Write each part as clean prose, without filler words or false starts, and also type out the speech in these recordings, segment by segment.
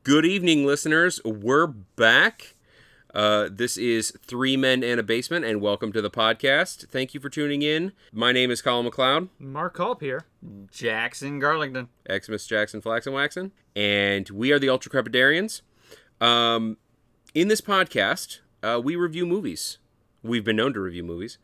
Good evening, listeners. We're back. This is Three Men and a Basement, and welcome to the podcast. Thank you for tuning in. My name is Colin McLeod. Mark Culp here. Jackson Garlington. Xmas Jackson Flaxen Waxen. And we are the Ultra Crepidarians. In this podcast, we review movies. We've been known to review movies.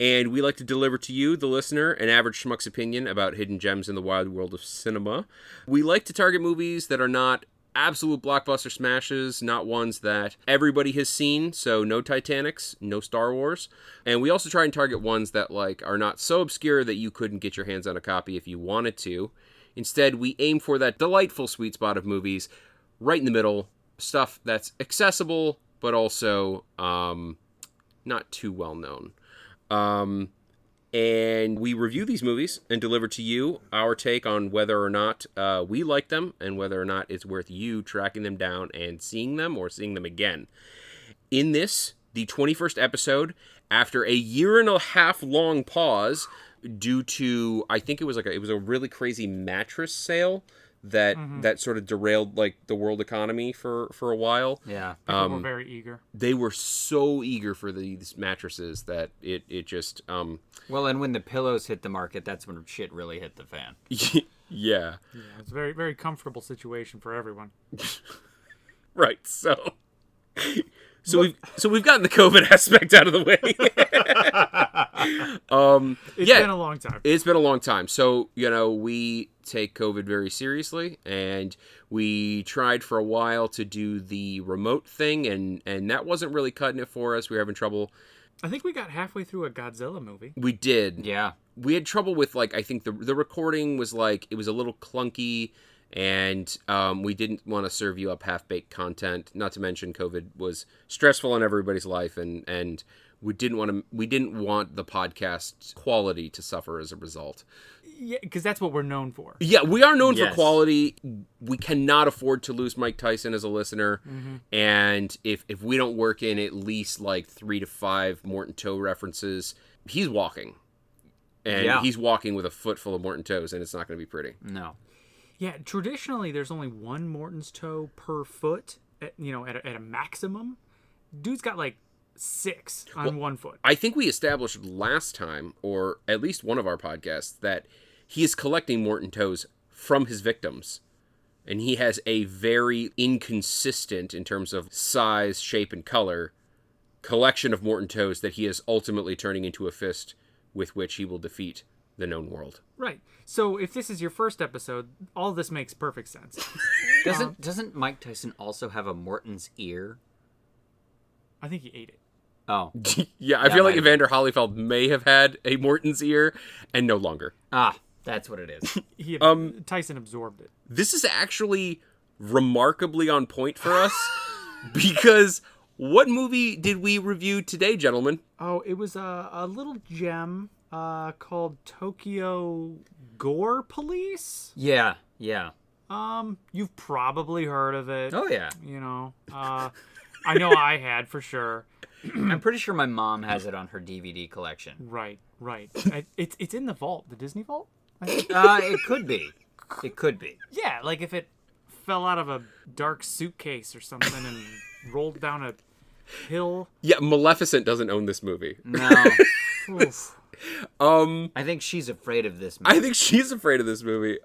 And we like to deliver to you, the listener, an average schmuck's opinion about hidden gems in the wide world of cinema. We like to target movies that are not absolute blockbuster smashes, not ones that everybody has seen, so no Titanics, no Star Wars. And we also try and target ones that are not so obscure that you couldn't get your hands on a copy if you wanted to. Instead, we aim for that delightful sweet spot of movies, right in the middle, stuff that's accessible, but also not too well known. And we review these movies and deliver to you our take on whether or not we like them and whether or not it's worth you tracking them down and seeing them or seeing them again. In this, the 21st episode, after a 1.5 year long pause due to, I think it was a really crazy mattress sale that sort of derailed the world economy for a while. Yeah, people were very eager. They were so eager for these mattresses that it just Well, and when the pillows hit the market, that's when shit really hit the fan. Yeah, it's a very, very comfortable situation for everyone. Right. So we've gotten the COVID aspect out of the way. It's been a long time. It's been a long time. So, we take COVID very seriously, and we tried for a while to do the remote thing, and that wasn't really cutting it for us. We were having trouble. I think we got halfway through a Godzilla movie. We did. Yeah. We had trouble with, I think the recording was, it was a little clunky, and we didn't want to serve you up half-baked content. Not to mention COVID was stressful in everybody's life, and we didn't want the podcast quality to suffer as a result. Yeah, because that's what we're known for. Yeah, we are known for Yes. quality. We cannot afford to lose Mike Tyson as a listener. Mm-hmm. And if we don't work in at least 3 to 5 Morton Toe references, he's walking. And he's walking with a foot full of Morton Toes, and it's not going to be pretty. No. Yeah, traditionally there's only one Morton's toe per foot, at a maximum. Dude's got 6 on one foot. I think we established last time, or at least one of our podcasts, that he is collecting Morton Toes from his victims. And he has a very inconsistent, in terms of size, shape, and color, collection of Morton Toes that he is ultimately turning into a fist with which he will defeat the known world. Right. So if this is your first episode, all this makes perfect sense. Doesn't Mike Tyson also have a Morton's ear? I think he ate it. Oh. Yeah, I feel like Evander Holyfield may have had a Morton's ear, and no longer. Ah, that's what it is. Tyson absorbed it. This is actually remarkably on point for us, because what movie did we review today, gentlemen? Oh, it was a little gem called Tokyo Gore Police. Yeah. You've probably heard of it. Oh, yeah. I know I had for sure. I'm pretty sure my mom has it on her DVD collection. Right. It's in the vault, the Disney vault, I think. It could be. It could be. Yeah, if it fell out of a dark suitcase or something and rolled down a hill. Yeah, Maleficent doesn't own this movie. No. Oof. I think she's afraid of this movie. I think she's afraid of this movie.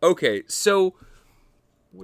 Okay, so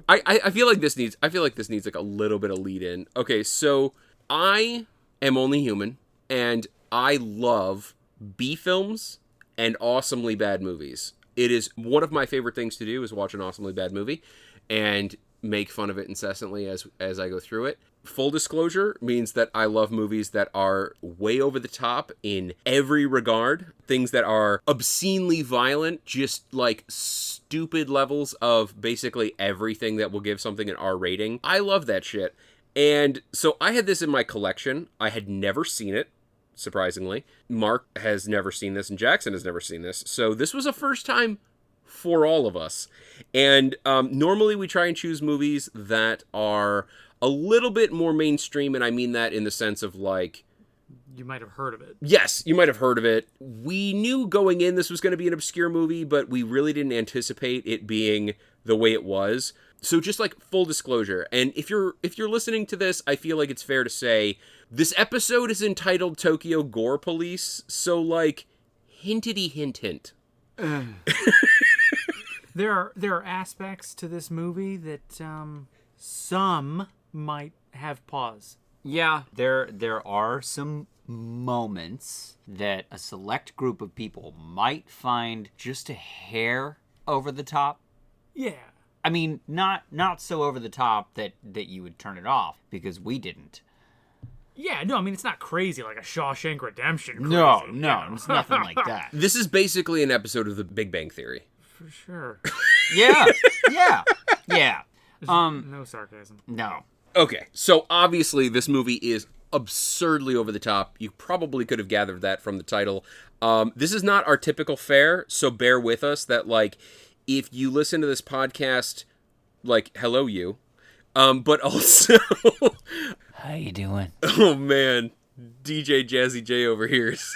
I feel like this needs a little bit of lead in. Okay, so I am only human, and I love B films and awesomely bad movies. It is one of my favorite things to do is watch an awesomely bad movie and make fun of it incessantly as I go through it. Full disclosure means that I love movies that are way over the top in every regard. Things that are obscenely violent, just stupid levels of basically everything that will give something an R rating. I love that shit. And so I had this in my collection. I had never seen it, surprisingly. Mark has never seen this, and Jackson has never seen this. So this was a first time for all of us. And normally we try and choose movies that are a little bit more mainstream, and I mean that in the sense of You might have heard of it. Yes, you might have heard of it. We knew going in this was going to be an obscure movie, but we really didn't anticipate it being the way it was. So just like full disclosure, and if you're listening to this, I feel like it's fair to say this episode is entitled Tokyo Gore Police, so like hintity hint. There are aspects to this movie that some might have pause. Yeah, there are some moments that a select group of people might find just a hair over the top. Yeah. I mean, not so over the top that you would turn it off, because we didn't. Yeah, no, I mean, it's not crazy like a Shawshank Redemption crazy. No, it's nothing like that. This is basically an episode of The Big Bang Theory. For sure. Yeah. No sarcasm. No. Okay, so obviously this movie is absurdly over the top. You probably could have gathered that from the title. This is not our typical fare, so bear with us that, like, if you listen to this podcast, like, hello you. But also... How you doing? Oh, man. DJ Jazzy J over here is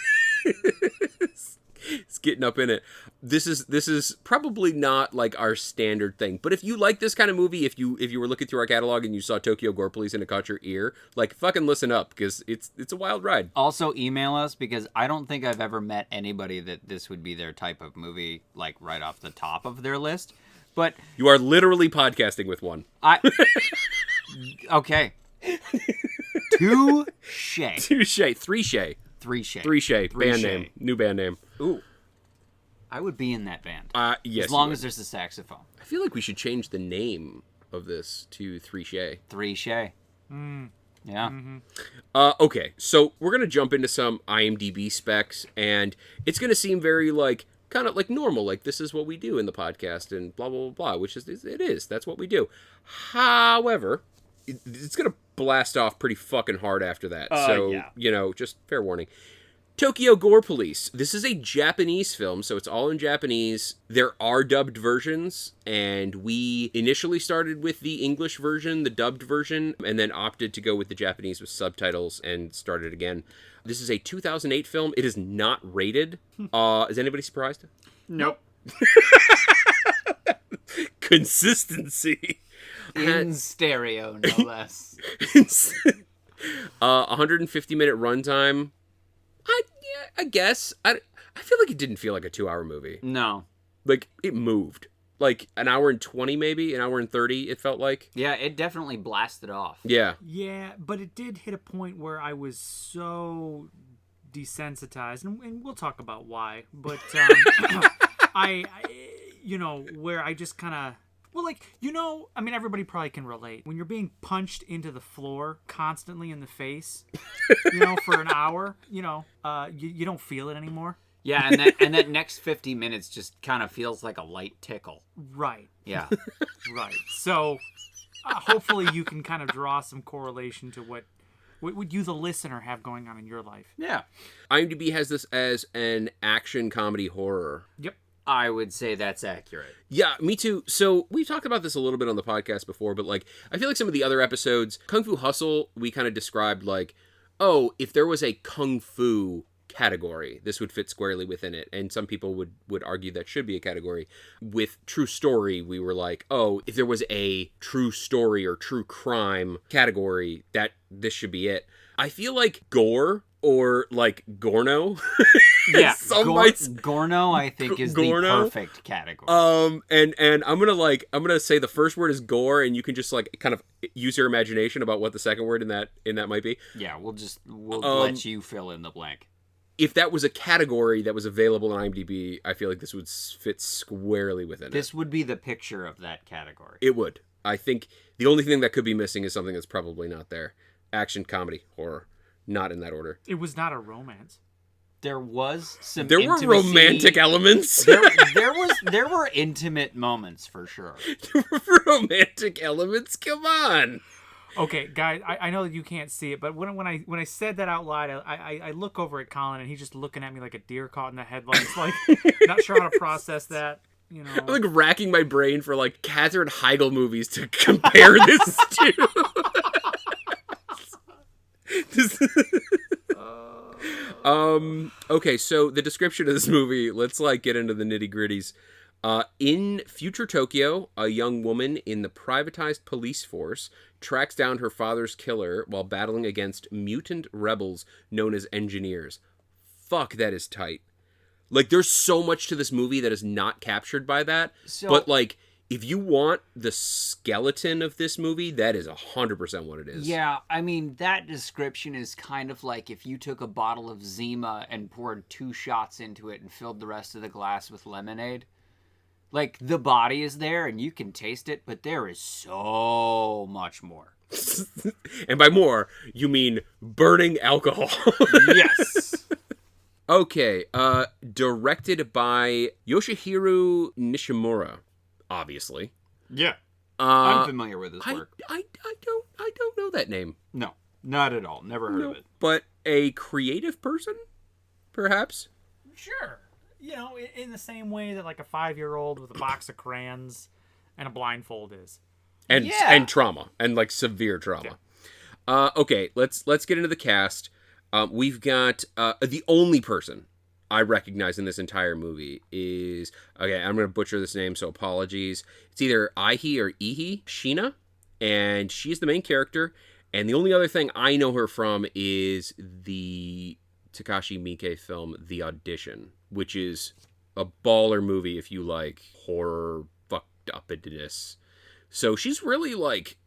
getting up in it. This is probably not like our standard thing, but if you like this kind of movie, if you were looking through our catalog and you saw Tokyo Gore Police and it caught your ear, like, fucking listen up, because it's a wild ride. Also email us, because I don't think I've ever met anybody that this would be their type of movie, like right off the top of their list. But You are literally podcasting with one. Okay. Touche. Three Shay. Band name. New band name. Ooh. I would be in that band. Yes. As long as there's a saxophone. I feel like we should change the name of this to Three Shay. Yeah. Mm-hmm. Okay, so we're going to jump into some IMDb specs, and it's going to seem very, like, kind of like normal, like this is what we do in the podcast and blah, blah, blah, blah, which is, it is. That's what we do. However, it's going to blast off pretty fucking hard after that. So, just fair warning. Tokyo Gore Police. This is a Japanese film, so it's all in Japanese. There are dubbed versions, and we initially started with the English version, the dubbed version, and then opted to go with the Japanese with subtitles and started again. This is a 2008 film. It is not rated. Is anybody surprised? Nope. Consistency. In stereo, no less. 150-minute runtime. I guess. I feel like it didn't feel like a 2-hour movie. No. Like, it moved. Like, an hour and 20 maybe? An hour and 30, it felt like. Yeah, it definitely blasted off. Yeah. Yeah, but it did hit a point where I was so desensitized, and we'll talk about why, but I where I just kind of... Well, I mean, everybody probably can relate. When you're being punched into the floor constantly in the face, for an hour, you don't feel it anymore. Yeah, and that next 50 minutes just kind of feels like a light tickle. Right. Yeah. Right. So, hopefully you can kind of draw some correlation to what you, the listener, have going on in your life. Yeah. IMDb has this as an action comedy horror. Yep. I would say that's accurate. Yeah, me too. So we've talked about this a little bit on the podcast before, but like, I feel like some of the other episodes, Kung Fu Hustle, we kind of described like, oh, if there was a Kung Fu category, this would fit squarely within it. And some people would argue that should be a category. With True Story, we were like, oh, if there was a true story or true crime category, that this should be it. I feel like gore or like Gorno. Yeah, Gorno, I think, is the perfect category. And I'm gonna say the first word is gore, and you can just like kind of use your imagination about what the second word in that might be. Yeah, we'll let you fill in the blank. If that was a category that was available on IMDb, I feel like this would fit squarely within it. This would be the picture of that category. It would. I think the only thing that could be missing is something that's probably not there. Action, comedy, horror. Not in that order. It was not a romance. There was some There intimacy. were romantic elements. There were intimate moments for sure. There were romantic elements. Come on. Okay, guys, I know that you can't see it, but when I said that out loud, I look over at Colin and he's just looking at me like a deer caught in the headlights, like not sure how to process that. I'm like racking my brain for like Katherine Heigl movies to compare this to. Okay, so the description of this movie, let's get into the nitty-gritties. In future Tokyo, a young woman in the privatized police force tracks down her father's killer while battling against mutant rebels known as engineers. Fuck, that is tight. There's so much to this movie that is not captured by that. But, if you want the skeleton of this movie, that is 100% what it is. Yeah, I mean, that description is kind of like if you took a bottle of Zima and poured 2 shots into it and filled the rest of the glass with lemonade. The body is there and you can taste it, but there is so much more. And by more, you mean burning alcohol. Yes. Okay, directed by Yoshihiro Nishimura, obviously. Yeah. I'm familiar with his work. I don't know that name. No, not at all. Never heard of it. But a creative person, perhaps? Sure. In the same way that a 5-year-old with a box of crayons and a blindfold is. And trauma. And severe trauma. Yeah. Okay, let's get into the cast. We've got the only person I recognize in this entire movie is, okay, I'm going to butcher this name, so apologies. It's either Eihi or Eihi, Shiina, and she's the main character. And the only other thing I know her from is the Takashi Miike film, The Audition, which is a baller movie if you like horror fucked upness. So she's really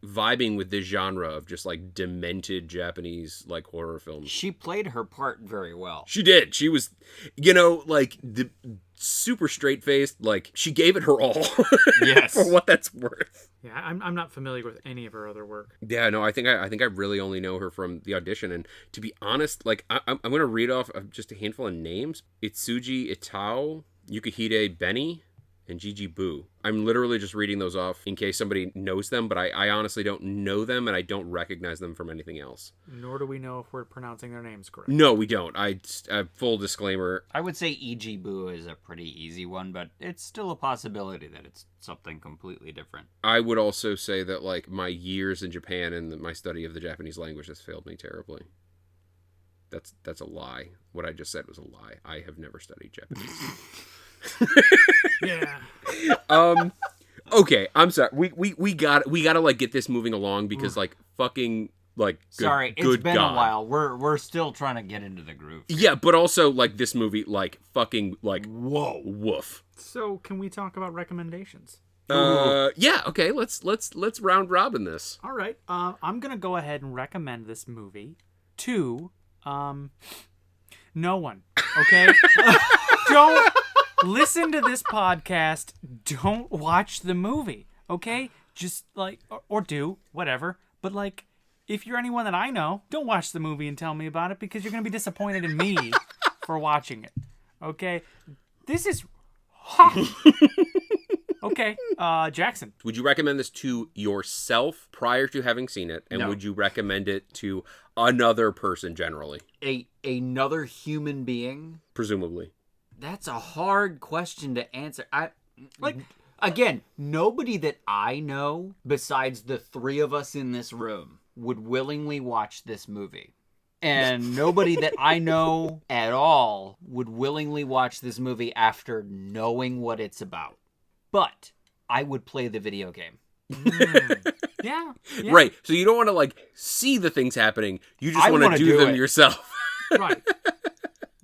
vibing with this genre of just demented Japanese horror films. She played her part very well. She did. She was, the super straight faced. She gave it her all. Yes, for what that's worth. Yeah, I'm not familiar with any of her other work. Yeah, no, I think I really only know her from The Audition. And to be honest, I'm going to read off just a handful of names: Itsuji, Itao, Yukihide Benny, and Gigi Boo. I'm literally just reading those off in case somebody knows them, but I honestly don't know them, and I don't recognize them from anything else. Nor do we know if we're pronouncing their names correct. No, we don't. Full disclaimer. I would say E.G. Boo is a pretty easy one, but it's still a possibility that it's something completely different. I would also say that, my years in Japan and my study of the Japanese language has failed me terribly. That's a lie. What I just said was a lie. I have never studied Japanese. Yeah. Okay, I'm sorry. We gotta get this moving along because fucking good, sorry, it's good been God. a while. We're still trying to get into the groove. Yeah, but also this movie fucking whoa, woof. So can we talk about recommendations? Yeah, okay, let's round robin this. All right. I'm gonna go ahead and recommend this movie to no one. Okay? Don't listen to this podcast. Don't watch the movie. Okay? Just or do whatever. But if you're anyone that I know, don't watch the movie and tell me about it because you're gonna be disappointed in me for watching it. Okay? This is Okay, Jackson. Would you recommend this to yourself prior to having seen it, and No. would you recommend it to another person generally, Another human being? presumably? That's a hard question to answer. Again, nobody that I know besides the 3 of us in this room would willingly watch this movie. And nobody that I know at all would willingly watch this movie after knowing what it's about. But I would play the video game. Yeah. Right. So you don't want to see the things happening. You just I want to wanna do do them it. yourself.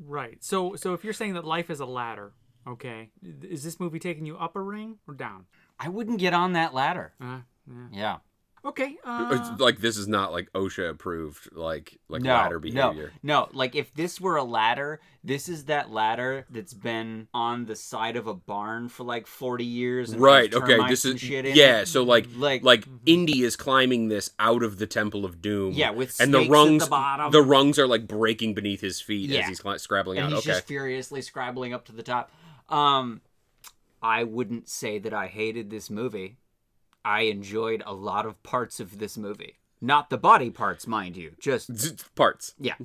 Right. So if you're saying that life is a ladder, okay, is this movie taking you up a ring or down? I wouldn't get on that ladder. Yeah. Okay. This is not OSHA approved No, ladder behavior. No. If this were a ladder, this is that ladder that's been on the side of a barn for 40 years. And Right. has Okay. termites This and is shit in yeah. it. So Indy is climbing this out of the Temple of Doom. Yeah, with and the snakes rungs at the bottom. The rungs are breaking beneath his feet as Yeah. he's scrabbling And out. he's Okay. just furiously scrabbling up to the top. I wouldn't say that I hated this movie. I enjoyed a lot of parts of this movie. Not the body parts, mind you. Just Parts. yeah.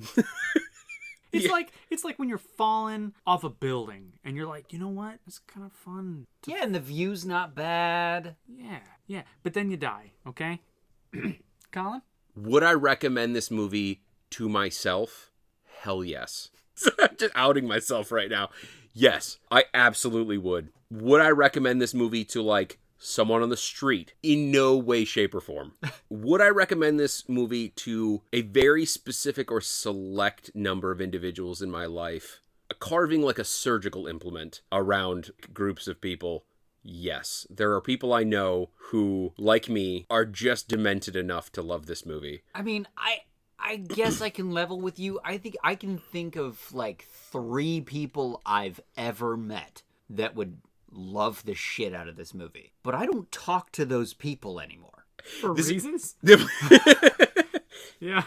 It's like when you're falling off a building and you're like, you know what? It's kind of fun. Yeah, and the view's not bad. Yeah. But then you die, okay? Colin? Would I recommend this movie to myself? Hell yes. I'm just outing myself right now. Yes, I absolutely would. Would I recommend this movie to, like, someone on the street? In no way, shape, or form. Would I recommend this movie to a very specific or select number of individuals in my life? Carving like a surgical implement around groups of people? Yes. There are people I know who, like me, are just demented enough to love this movie. I mean, I guess I can level with you. I think I can think of like 3 people I've ever met that would love the shit out of this movie. But I don't talk to those people anymore. For reasons? Yeah.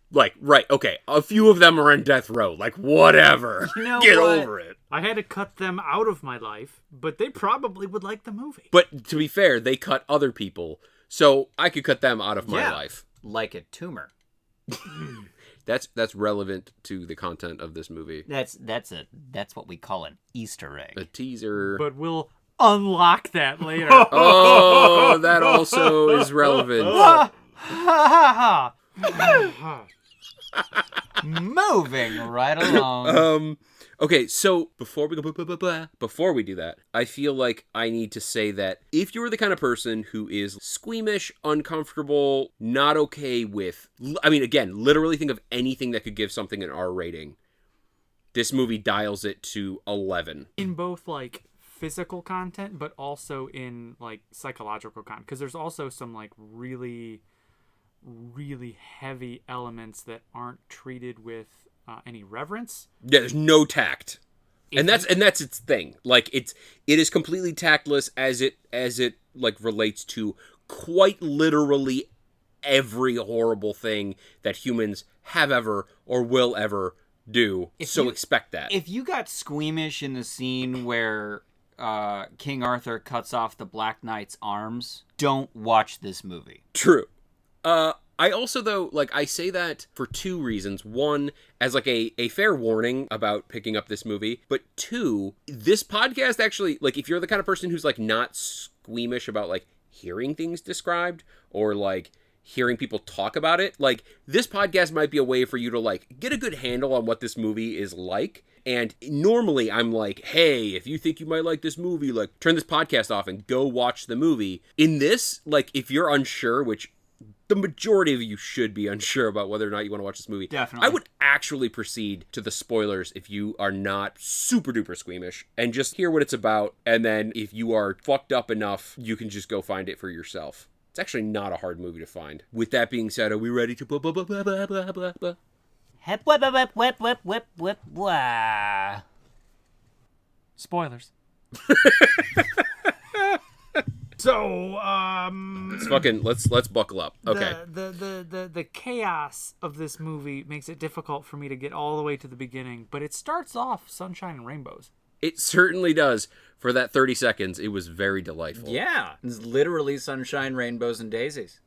Like, right, okay, a few of them are in death row. Like, whatever. You know Get what? over it. I had to cut them out of my life, but they probably would like the movie. But to be fair, they cut other people, so I could cut them out of my life. Like a tumor. That's relevant to the content of this movie. That's what we call an Easter egg. A teaser. But we'll unlock that later. Oh, that also is relevant. Moving right along. Okay, so before we do that, I feel like I need to say that if you're the kind of person who is squeamish, uncomfortable, not okay with, I mean, again, literally think of anything that could give something an R rating, this movie dials it to 11. In both, like, physical content, but also in, like, psychological content. Because there's also some, like, really heavy elements that aren't treated with any reverence. Yeah, there's no tact. And that's its thing. Like, it is completely tactless as it like relates to quite literally every horrible thing that humans have ever or will ever do. Expect that. If you got squeamish in the scene where King Arthur cuts off the Black Knight's arms, don't watch this movie. True. I also, though, like, I say that for 2 reasons. One, as, like, a fair warning about picking up this movie. But 2, this podcast actually, like, if you're the kind of person who's, like, not squeamish about, like, hearing things described or, like, hearing people talk about it, like, this podcast might be a way for you to, like, get a good handle on what this movie is like. And normally I'm like, hey, if you think you might like this movie, like, turn this podcast off and go watch the movie. In this, like, if you're unsure, which the majority of you should be unsure about whether or not you want to watch this movie. Definitely. I would actually proceed to the spoilers if you are not super duper squeamish and just hear what it's about. And then if you are fucked up enough, you can just go find it for yourself. It's actually not a hard movie to find. With that being said, are we ready to blah, blah, blah, blah, blah, blah, blah, blah? Hep, whip, whip, whip, whip, whip, whip, whip. Spoilers. So, let's buckle up. Okay. The chaos of this movie makes it difficult for me to get all the way to the beginning, but it starts off sunshine and rainbows. It certainly does. For that 30 seconds, it was very delightful. Yeah. It's literally sunshine, rainbows, and daisies.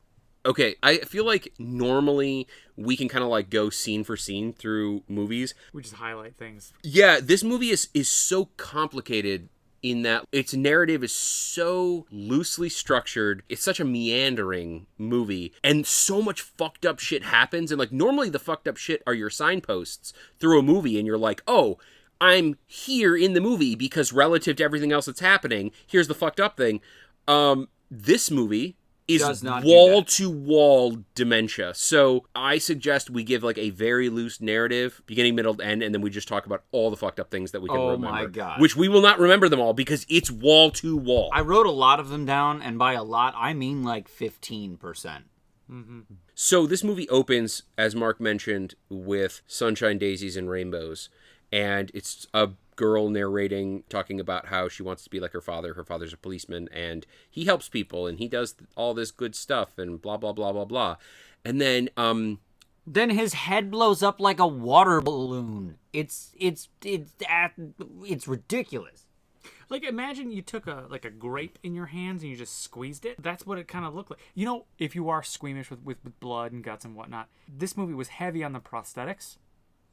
Okay, I feel like normally we can kind of like go scene for scene through movies. We just highlight things. Yeah, this movie is so complicated in that its narrative is so loosely structured. It's such a meandering movie, and so much fucked up shit happens. And like normally the fucked up shit are your signposts through a movie, and you're like, oh, I'm here in the movie because relative to everything else that's happening, here's the fucked up thing. This movie is wall-to-wall dementia. So I suggest we give like a very loose narrative, beginning, middle, end, and then we just talk about all the fucked up things that we can remember. Oh my God. Which we will not remember them all because it's wall-to-wall. I wrote a lot of them down, and by a lot, I mean like 15%. Mm-hmm. So this movie opens, as Mark mentioned, with sunshine, daisies, and rainbows. And it's a girl narrating, talking about how she wants to be like her father. Her father's a policeman, and he helps people, and he does all this good stuff, and blah, blah, blah, blah, blah. And then his head blows up like a water balloon. It's ridiculous. Like, imagine you took a grape in your hands and you just squeezed it. That's what it kind of looked like. You know, if you are squeamish with blood and guts and whatnot, this movie was heavy on the prosthetics.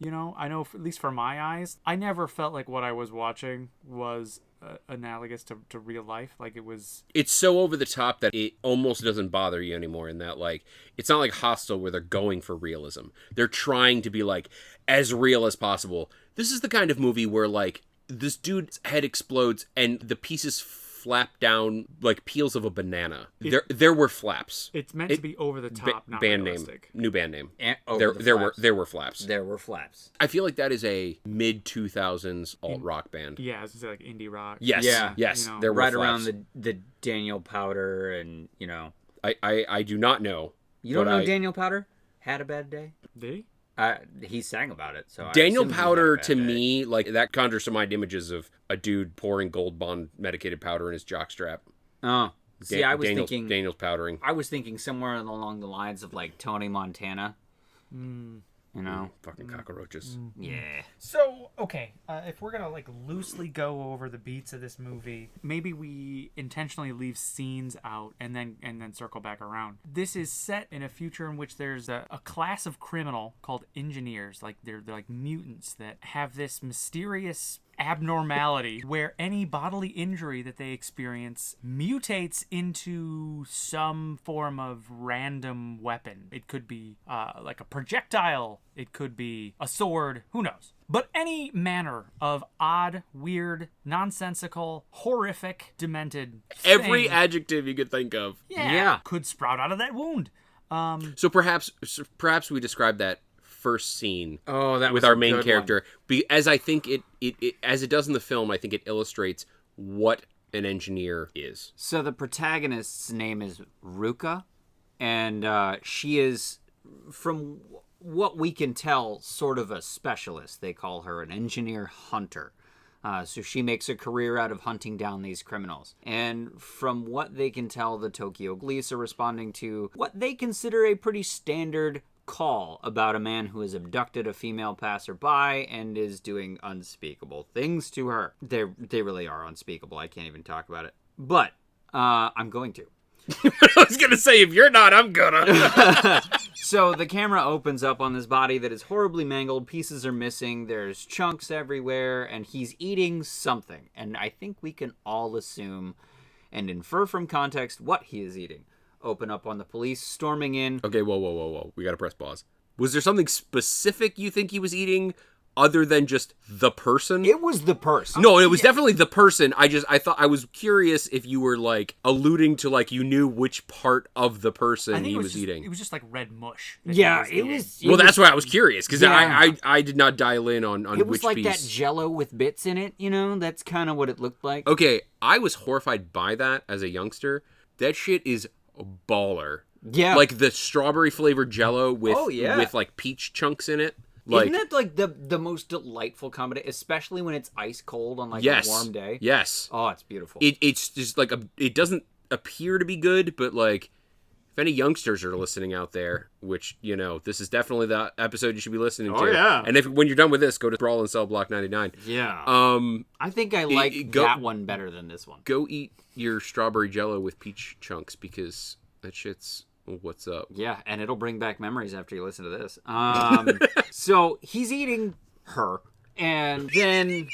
You know, I know, at least for my eyes, I never felt like what I was watching was analogous to real life. Like, it was... It's so over the top that it almost doesn't bother you anymore, in that, like, it's not like Hostel where they're going for realism. They're trying to be, like, as real as possible. This is the kind of movie where, like, this dude's head explodes and the pieces flap down like peels of a banana. There were flaps. It's meant to be over the top, not band realistic. name, new band name. There were flaps. There were flaps. I feel like that is a mid 2000s alt rock band. Yeah, it's like indie rock. Yes, Yeah. yes. You know, there were Right flaps. around the Daniel Powder and, you know. I do not know. You don't know Daniel Powder? Had a bad day? Did he? He sang about it. So Daniel I assume he had a Powder, bad to day. me, like, that conjures to mind images of a dude pouring Gold Bond medicated powder in his jockstrap. Oh. See, I was thinking... Daniel's powdering. I was thinking somewhere along the lines of, like, Tony Montana. You know? Fucking cockroaches. Yeah. So, okay, if we're gonna, like, loosely go over the beats of this movie, maybe we intentionally leave scenes out and then circle back around. This is set in a future in which there's a class of criminal called engineers. Like, they're like mutants that have this mysterious abnormality where any bodily injury that they experience mutates into some form of random weapon. It could be like a projectile, it could be a sword, who knows. But any manner of odd, weird, nonsensical, horrific, demented Every thing, adjective you could think of. Yeah. could sprout out of that wound. So perhaps we describe that first scene Oh, that with was our a main good character, as I think it as it does in the film. I think it illustrates what an engineer is. So the protagonist's name is Ruka, and she is, from what we can tell, sort of a specialist. They call her an engineer hunter. So she makes a career out of hunting down these criminals. And from what they can tell, the Tokyo Police are responding to what they consider a pretty standard call about a man who has abducted a female passerby and is doing unspeakable things to her. They really are unspeakable. I can't even talk about it. But I'm going to. I was gonna say, if you're not, I'm gonna. So the camera opens up on this body that is horribly mangled. Pieces are missing. There's chunks everywhere, and he's eating something. And I think we can all assume and infer from context what he is eating. Open up on the police storming in. Okay, whoa. We gotta press pause. Was there something specific you think he was eating other than just the person? It was the person. No, it was definitely the person. I thought, I was curious if you were, like, alluding to, like, you knew which part of the person he was eating. It was just like red mush. that Yeah, he was it eating. was. Well, that's why I was curious, because Yeah. I did not dial in on It was which like piece. that Jello with bits in it. You know, that's kind of what it looked like. Okay, I was horrified by that as a youngster. That shit is baller. Yeah. Like the strawberry flavored Jello with Oh, yeah. with like peach chunks in it. Like, Isn't that like the most delightful combination, especially when it's ice cold on like yes, a warm day? yes. Oh, it's beautiful. It's just like it doesn't appear to be good, but like if any youngsters are listening out there, which, you know, this is definitely the episode you should be listening to. yeah. And when you're done with this, go to Brawl and Cell Block 99. Yeah. I think I like go- that one better than this one. Go eat your strawberry Jello with peach chunks, because that shit's what's up. Yeah, and it'll bring back memories after you listen to this. So he's eating her, and then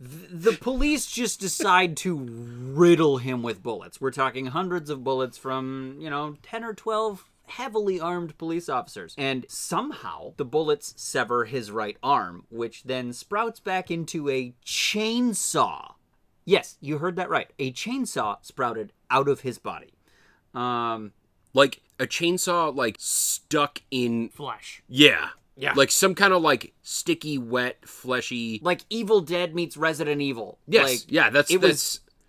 the police just decide to riddle him with bullets. We're talking hundreds of bullets from, 10 or 12 heavily armed police officers. And somehow the bullets sever his right arm, which then sprouts back into a chainsaw. Yes, you heard that right. A chainsaw sprouted out of his body. Like a chainsaw, like stuck in. flesh. Yeah. Yeah. Like some kind of like sticky, wet, fleshy. Like Evil Dead meets Resident Evil. Yes. Like, Yeah.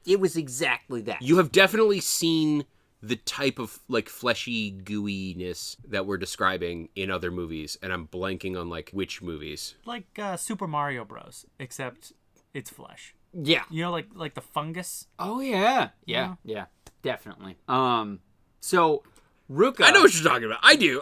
It was exactly that. You have definitely seen the type of like fleshy gooiness that we're describing in other movies, and I'm blanking on like which movies. Like Super Mario Bros. Except it's flesh. Yeah. You know, like the fungus. Oh yeah. Yeah. Yeah. Definitely. So Ruka. I know what you're talking about. I do.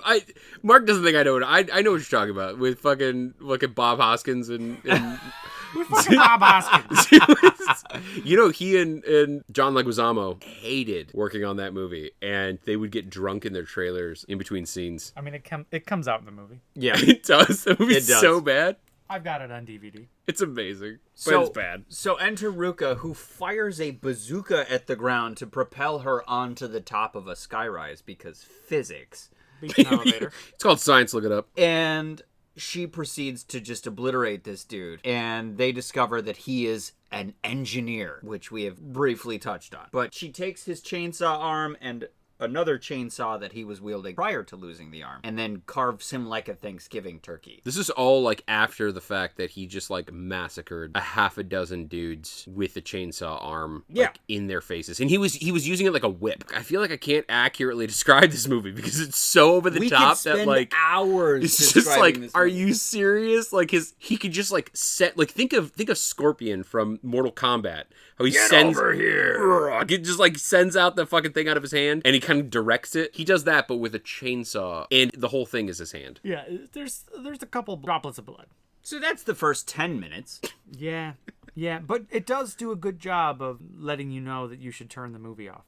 Mark doesn't think I know what I know what you're talking about with fucking Bob Hoskins and We're fucking Bob Hoskins. You know, he and John Leguizamo hated working on that movie, and they would get drunk in their trailers in between scenes. I mean, it comes out in the movie. Yeah. It does. The movie's It does. so bad. I've got it on DVD. It's amazing, but it's bad. So enter Ruka, who fires a bazooka at the ground to propel her onto the top of a skyrise because physics. Beat an elevator. It's called Science, look it up. And she proceeds to just obliterate this dude. And they discover that he is an engineer, which we have briefly touched on. But she takes his chainsaw arm and another chainsaw that he was wielding prior to losing the arm, and then carves him like a Thanksgiving turkey. This is all like after the fact that he just like massacred a half a dozen dudes with a chainsaw arm, like, in their faces, and he was using it like a whip. I feel like I can't accurately describe this movie because it's so over the top that like hours. it's just like, are you serious? Like he could just like set like think of Scorpion from Mortal Kombat. How he sends over here. He just like sends out the fucking thing out of his hand, and he kind of directs it. He does that, but with a chainsaw, and the whole thing is his hand. Yeah, there's a couple droplets of blood. So that's the first 10 minutes. Yeah, but it does do a good job of letting you know that you should turn the movie off.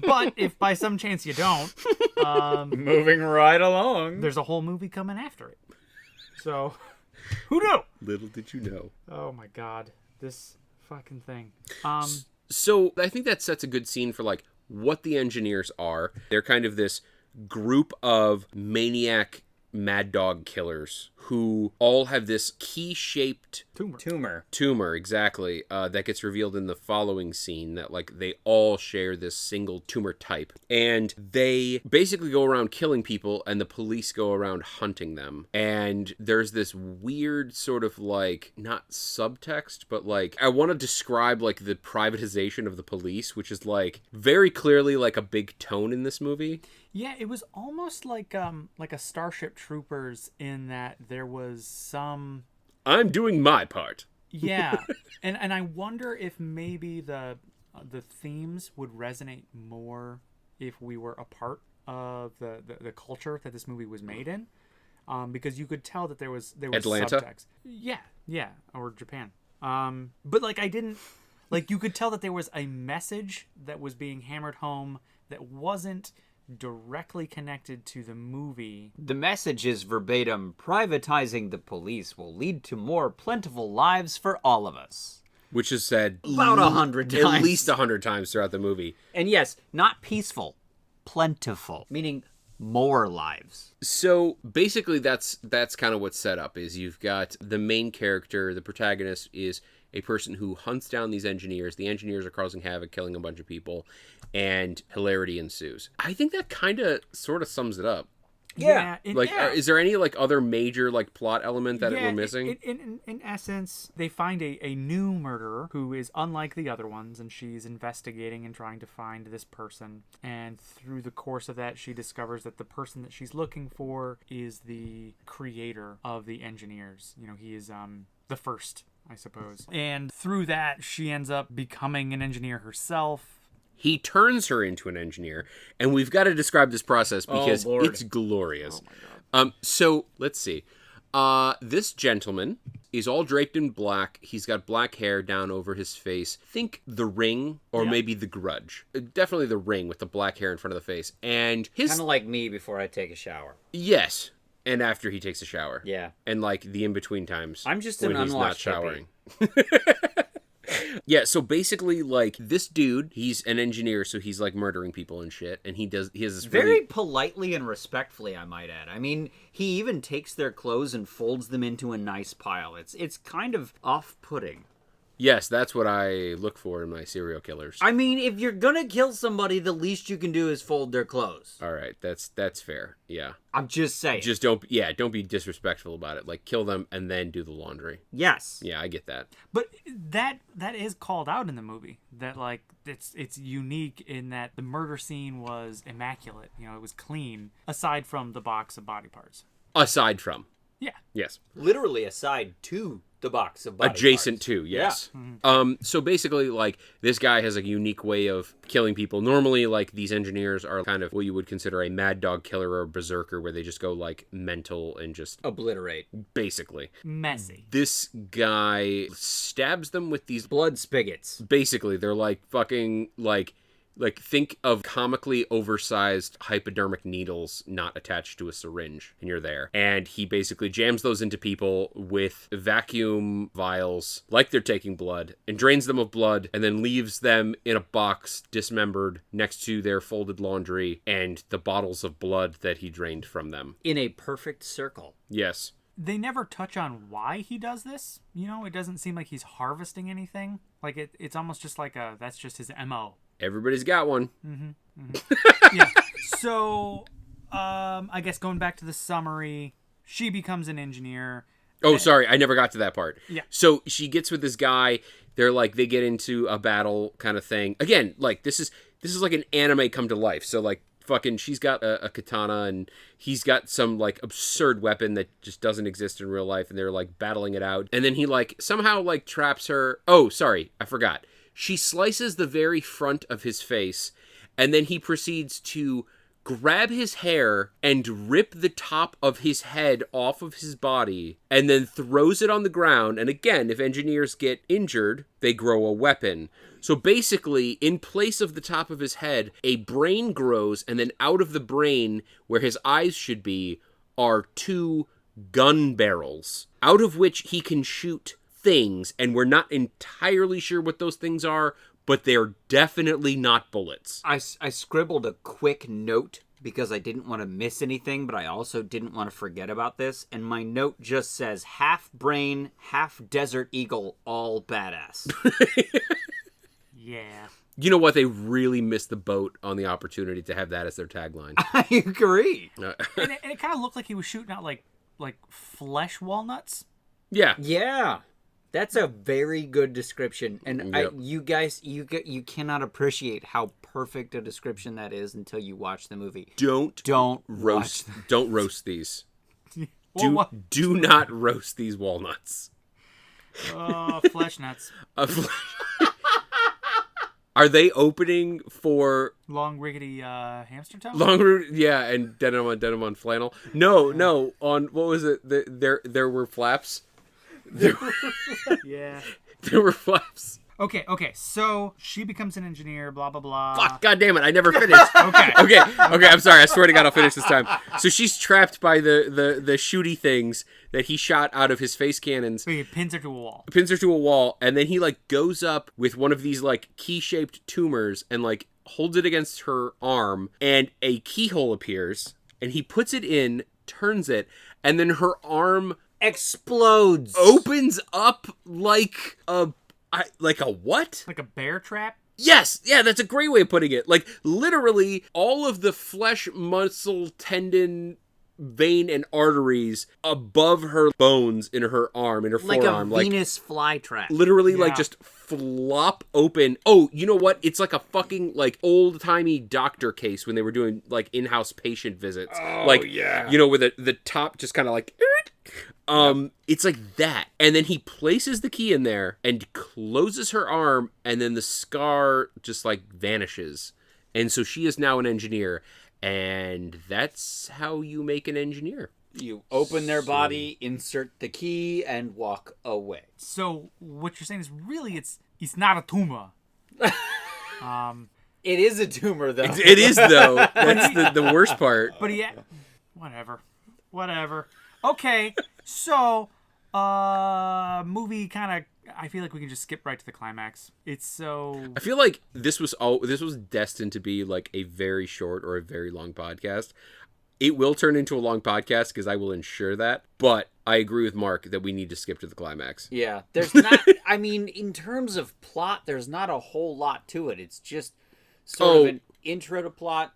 But if by some chance you don't, Moving right along. there's a whole movie coming after it. So, who knew? Little did you know. Oh my god, this fucking thing. So I think that sets a good scene for like what the engineers are. They're kind of this group of maniac mad dog killers who all have this key-shaped tumor, exactly, that gets revealed in the following scene, that like they all share this single tumor type, and they basically go around killing people, and the police go around hunting them. And there's this weird sort of like, not subtext, but like I want to describe like the privatization of the police, which is like very clearly like a big tone in this movie. Yeah, it was almost like a Starship Troopers in that there was some... I'm doing my part. Yeah, and I wonder if maybe the themes would resonate more if we were a part of the culture that this movie was made in, because you could tell that there was Atlanta? subtext. Yeah, or Japan. But like I didn't like you could tell that there was a message that was being hammered home that wasn't directly connected to the movie. The message is verbatim: privatizing the police will lead to more plentiful lives for all of us. Which is said About 100 times. At least 100 times throughout the movie. And yes, not peaceful, plentiful, meaning more lives. So basically that's kind of what's set up, is you've got the main character, the protagonist is a person who hunts down these engineers. The engineers are causing havoc, killing a bunch of people, and hilarity ensues. I think that kind of sort of sums it up. Yeah. Is there any like other major like plot element that we're missing? In essence, they find a new murderer who is unlike the other ones, and she's investigating and trying to find this person. And through the course of that, she discovers that the person that she's looking for is the creator of the engineers. You know, he is the first, I suppose. And through that, she ends up becoming an engineer herself. He turns her into an engineer, and we've got to describe this process because it's glorious. Oh my God. So let's see. This gentleman is all draped in black. He's got black hair down over his face. Think The Ring, or maybe The Grudge. Definitely The Ring with the black hair in front of the face. And his kind of like me before I take a shower. Yes, and after he takes a shower. Yeah, and like the in between times. I'm just when an he's not unwashed showering. Yeah, so basically, like, this dude, he's an engineer, so he's, like, murdering people and shit, and he has this very politely and respectfully, I might add. I mean, he even takes their clothes and folds them into a nice pile. It's kind of off-putting. Yes, that's what I look for in my serial killers. I mean, if you're gonna kill somebody, the least you can do is fold their clothes. All right, that's fair. Yeah. I'm just saying. Just don't be disrespectful about it. Like, kill them and then do the laundry. Yes. Yeah, I get that. But that is called out in the movie. That like it's unique in that the murder scene was immaculate. You know, it was clean aside from the box of body parts. Aside from. Yeah. Yes. Literally aside to the box of body Adjacent parts. to, yes. Yeah. So basically, like, this guy has a unique way of killing people. Normally, like, these engineers are kind of what you would consider a mad dog killer or a berserker, where they just go, like, mental and just Obliterate. basically. Messy. This guy stabs them with these... Blood spigots. Basically, they're, like, fucking, like think of comically oversized hypodermic needles not attached to a syringe, and you're there. And he basically jams those into people with vacuum vials, like they're taking blood, and drains them of blood, and then leaves them in a box, dismembered, next to their folded laundry and the bottles of blood that he drained from them. In a perfect circle. Yes. They never touch on why he does this. You know, it doesn't seem like he's harvesting anything. Like, it's almost just like that's just his MO. Everybody's got one. Yeah. So, I guess going back to the summary, she becomes an engineer. Oh, sorry, I never got to that part. Yeah. So she gets with this guy. They're like, they get into a battle kind of thing. Again, like, this is like an anime come to life. So, like, fucking, she's got a katana, and he's got some, like, absurd weapon that just doesn't exist in real life, and they're, like, battling it out. And then he, like, somehow, like, traps her. Oh, sorry, I forgot. She slices the very front of his face, and then he proceeds to grab his hair and rip the top of his head off of his body, and then throws it on the ground. And again, if engineers get injured, they grow a weapon. So basically, in place of the top of his head, a brain grows, and then out of the brain, where his eyes should be, are 2 gun barrels, out of which he can shoot things, and we're not entirely sure what those things are, but they're definitely not bullets. I scribbled a quick note because I didn't want to miss anything, but I also didn't want to forget about this, and my note just says, half brain, half desert eagle, all badass. Yeah. You know what? They really missed the boat on the opportunity to have that as their tagline. I agree. And it kind of looked like he was shooting out, like flesh walnuts. Yeah. Yeah. That's a very good description, and Yep. you guys, you cannot appreciate how perfect a description that is until you watch the movie. Don't roast. Don't roast these. Well, Do not roast these walnuts. Flesh nuts. Are they opening for Long rickety hamster toe? long route? Yeah, and denim on flannel. No. On what was it? There were flaps. Yeah. There were flaps. Okay. So she becomes an engineer. Blah blah blah. Fuck! God damn it! I never finished. Okay. I'm sorry. I swear to God, I'll finish this time. So she's trapped by the shooty things that he shot out of his face cannons. So he pins her to a wall. And then he like goes up with one of these like key-shaped tumors and like holds it against her arm, and a keyhole appears, and he puts it in, turns it, and then her arm Explodes. opens up like a what? Like a bear trap. Yes, yeah, that's a great way of putting it. Like, literally, all of the flesh, muscle, tendon, vein, and arteries above her bones in her arm, in her Like forearm. a Venus flytrap. Literally, Yeah. like, just flop open. Oh, you know what? It's like a fucking, like, old-timey doctor case when they were doing, like, in-house patient visits. Oh, like, yeah. You know, with the top just kind of like... It's like that. And then he places the key in there and closes her arm, and then the scar just like vanishes. And so she is now an engineer, and that's how you make an engineer. You open their body, insert the key, and walk away. So what you're saying is really it's not a tumor. It is a tumor, though. It is, though. That's the worst part. But yeah, whatever. Okay, so movie kind of. I feel like we can just skip right to the climax. It's so. I feel like this was destined to be like a very short or a very long podcast. It will turn into a long podcast because I will ensure that. But I agree with Mark that we need to skip to the climax. Yeah, there's not. I mean, in terms of plot, there's not a whole lot to it. It's just sort of an intro to plot,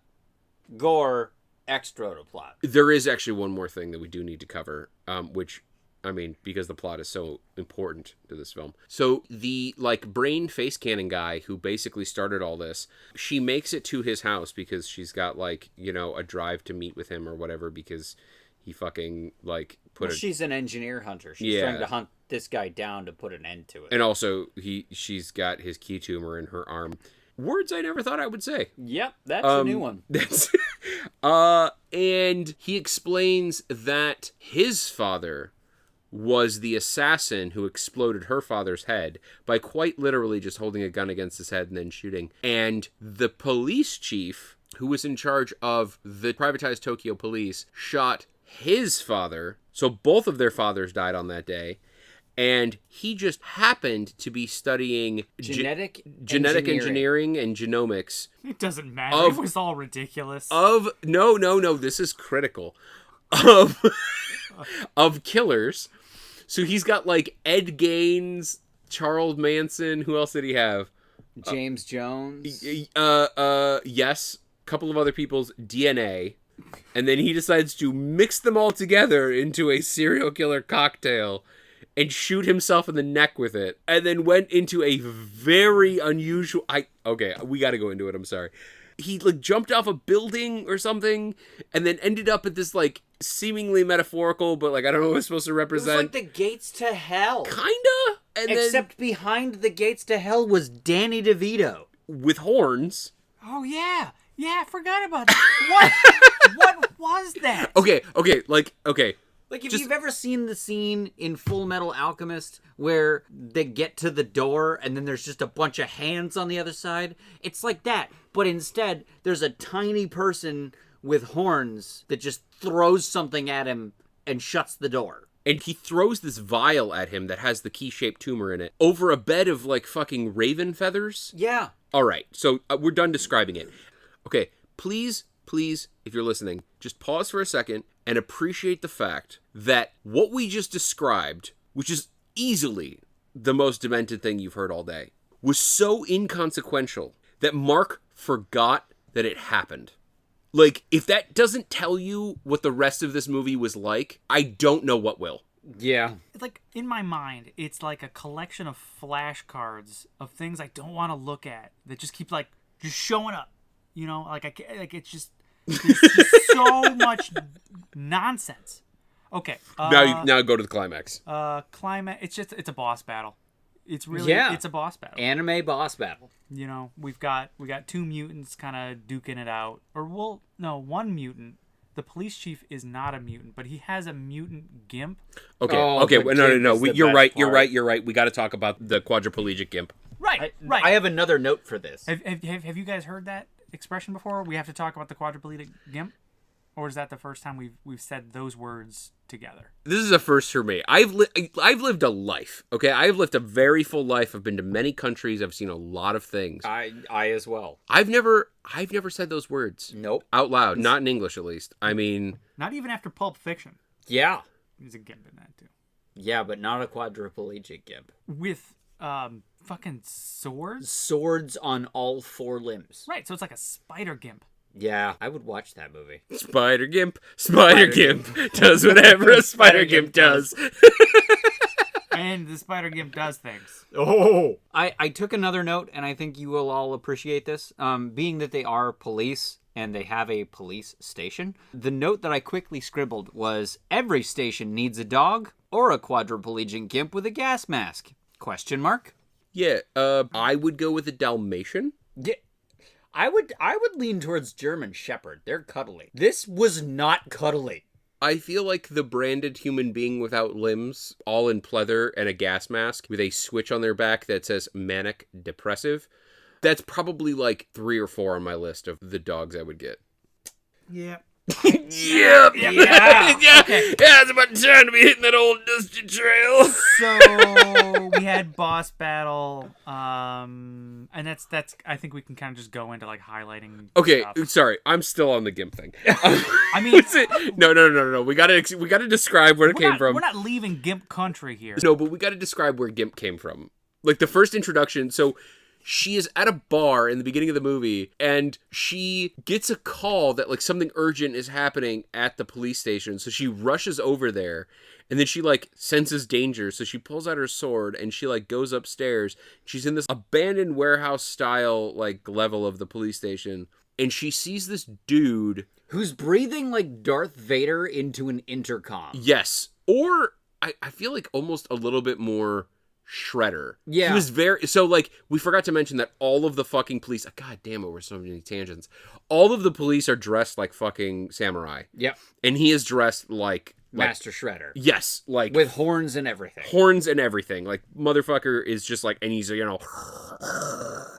gore, extra to plot. There is actually one more thing that we do need to cover, which, I mean, because the plot is so important to this film. So the, like, brain face cannon guy who basically started all this, she makes it to his house because she's got, like, you know, a drive to meet with him or whatever because, he fucking like put she's an engineer hunter. She's Yeah. trying to hunt this guy down to put an end to it. and also she's got his key tumor in her arm. Words I never thought I would say. Yep, that's a new one. That's and he explains that his father was the assassin who exploded her father's head by quite literally just holding a gun against his head and then shooting. And the police chief, who was in charge of the privatized Tokyo Police, shot his father. So both of their fathers died on that day. And he just happened to be studying Genetic engineering and genomics. It doesn't matter. It was all ridiculous. No, this is critical. Of killers. So he's got like Ed Gaines, Charles Manson. Who else did he have? James Jones. Yes. A couple of other people's DNA. And then he decides to mix them all together into a serial killer cocktail and shoot himself in the neck with it. And then went into a very unusual... Okay, we got to go into it. I'm sorry. He like jumped off a building or something and then ended up at this like seemingly metaphorical, but like I don't know what it's supposed to represent. It was like the gates to hell. Kinda. And Except behind the gates to hell was Danny DeVito. with horns. Oh, yeah. Yeah, I forgot about that. What was that? Okay. Like, if you've ever seen the scene in Full Metal Alchemist where they get to the door and then there's just a bunch of hands on the other side, it's like that. But instead, there's a tiny person with horns that just throws something at him and shuts the door. And he throws this vial at him that has the key-shaped tumor in it over a bed of like fucking raven feathers. Yeah. All right, so we're done describing it. Okay, please, if you're listening, just pause for a second and appreciate the fact that what we just described, which is easily the most demented thing you've heard all day, was so inconsequential that Mark forgot that it happened. Like, if that doesn't tell you what the rest of this movie was like, I don't know what will. Yeah. Like, in my mind, it's like a collection of flashcards of things I don't want to look at that just keep, like, just showing up. You know, it's just, there's just so much nonsense. Okay. Now go to the climax. It's a boss battle. It's really, it's a boss battle. Anime boss battle. You know, we got two mutants kind of duking it out. One mutant. The police chief is not a mutant, but he has a mutant gimp. Okay. But No. Gimp is the You're best right. part. We got to talk about the quadriplegic gimp. Right. I have another note for this. Have you guys heard that expression before? We have to talk about the quadriplegic gimp, or is that the first time we've said those words together? This is a first for me. I've lived a life. Okay, I've lived a very full life. I've been to many countries. I've seen a lot of things. I as well. I've never said those words. Nope. Out loud, not in English at least. I mean, Not even after Pulp Fiction. Yeah. There's a gimp in that too. Yeah, but not a quadriplegic gimp. With fucking swords. Swords on all four limbs. Right, so it's like a spider gimp. Yeah, I would watch that movie. Spider Gimp does whatever a Spider Gimp does. And the spider gimp does things. Oh! I took another note, and I think you will all appreciate this. Being that they are police, and they have a police station, the note that I quickly scribbled was, every station needs a dog or a quadriplegic gimp with a gas mask? Question mark? Yeah, I would go with a Dalmatian. Yeah. I would lean towards German Shepherd. They're cuddly. This was not cuddly. I feel like the branded human being without limbs, all in pleather and a gas mask with a switch on their back that says manic depressive, that's probably like 3 or 4 on my list of the dogs I would get. Yeah. Yep. Yeah. It's about time to be hitting that old dusty trail. So we had boss battle, and that's. I think we can kind of just go into like highlighting. Okay, stuff. sorry, I'm still on the gimp thing. I mean, No. We gotta describe where it came from. We're not leaving gimp country here. No, but we gotta describe where gimp came from. Like the first introduction. So she is at a bar in the beginning of the movie, and she gets a call that like something urgent is happening at the police station. So she rushes over there, and then she like senses danger. So she pulls out her sword and she like goes upstairs. She's in this abandoned warehouse style like level of the police station, and she sees this dude Who's breathing like Darth Vader into an intercom. Yes. Or I feel like almost a little bit more Shredder. Yeah. He was very... So, like, we forgot to mention that all of the fucking police... God damn it, we're so many tangents. All of the police are dressed like fucking samurai. Yep. And he is dressed like Master Shredder. Yes. Like... With horns and everything. Horns and everything. Like, motherfucker is just like... And he's, you know...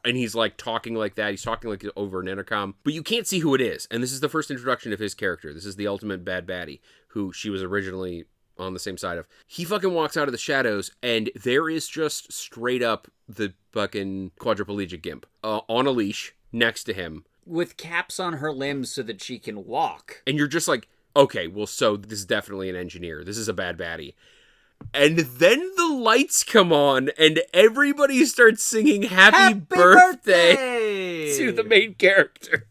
And he's, like, talking like that. He's talking like over an intercom. But you can't see who it is. And this is the first introduction of his character. This is the ultimate bad baddie, who she was originally... on the same side of. He fucking walks out of the shadows, and there is just straight up the fucking quadriplegic gimp on a leash next to him. With caps on her limbs so that she can walk. And you're just like, okay, well, so this is definitely an engineer. This is a bad baddie. And then the lights come on, and everybody starts singing Happy birthday to the main character.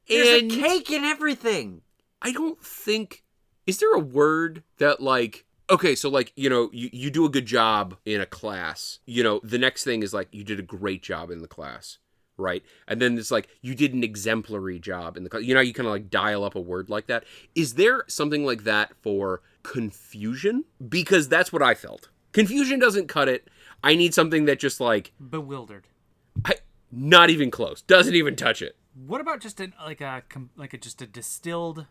There's a cake and everything. I don't think... Is there a word that, like... Okay, so, like, you know, you do a good job in a class. You know, the next thing is, like, you did a great job in the class, right? And then it's like, you did an exemplary job in the class. You know, you kind of, like, dial up a word like that. Is there something like that for confusion? Because that's what I felt. Confusion doesn't cut it. I need something that just, like... Bewildered. Not even close. Doesn't even touch it. What about just a distilled...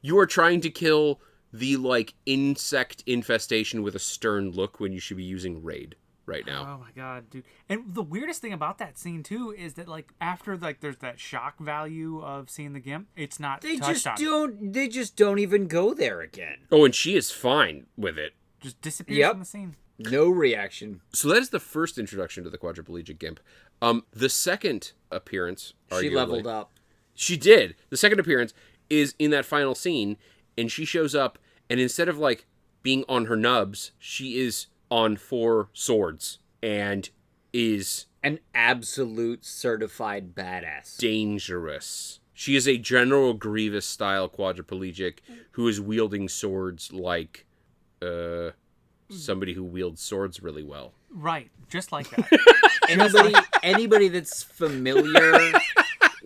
You are trying to kill the, like, insect infestation with a stern look when you should be using Raid right now. Oh my god, dude. And the weirdest thing about that scene, too, is that, like, after, like, there's that shock value of seeing the gimp, it's not touched on. They just don't even go there again. Oh, and she is fine with it. Just disappears from the scene. No reaction. So that is the first introduction to the quadriplegic gimp. The second appearance, She leveled up. She did. The second appearance is in that final scene, and she shows up, and instead of, like, being on her nubs, she is on 4 swords, and is... An absolute certified badass. Dangerous. She is a General Grievous-style quadriplegic who is wielding swords like, somebody who wields swords really well. Right, just like that. Anybody that's familiar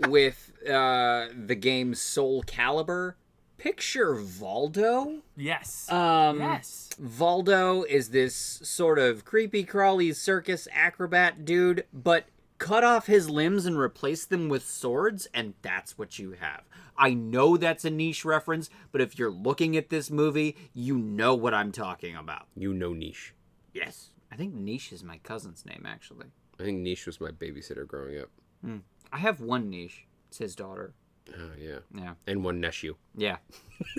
with the game Soul Calibur, picture Valdo. Yes. Yes. Valdo is this sort of creepy crawly circus acrobat dude, but cut off his limbs and replace them with swords, and that's what you have. I know that's a niche reference, but if you're looking at this movie, you know what I'm talking about. You know Niche. Yes. I think Niche is my cousin's name, actually. I think Niche was my babysitter growing up. I have one Niche. It's his daughter. Oh, yeah. Yeah. And one nephew. Yeah.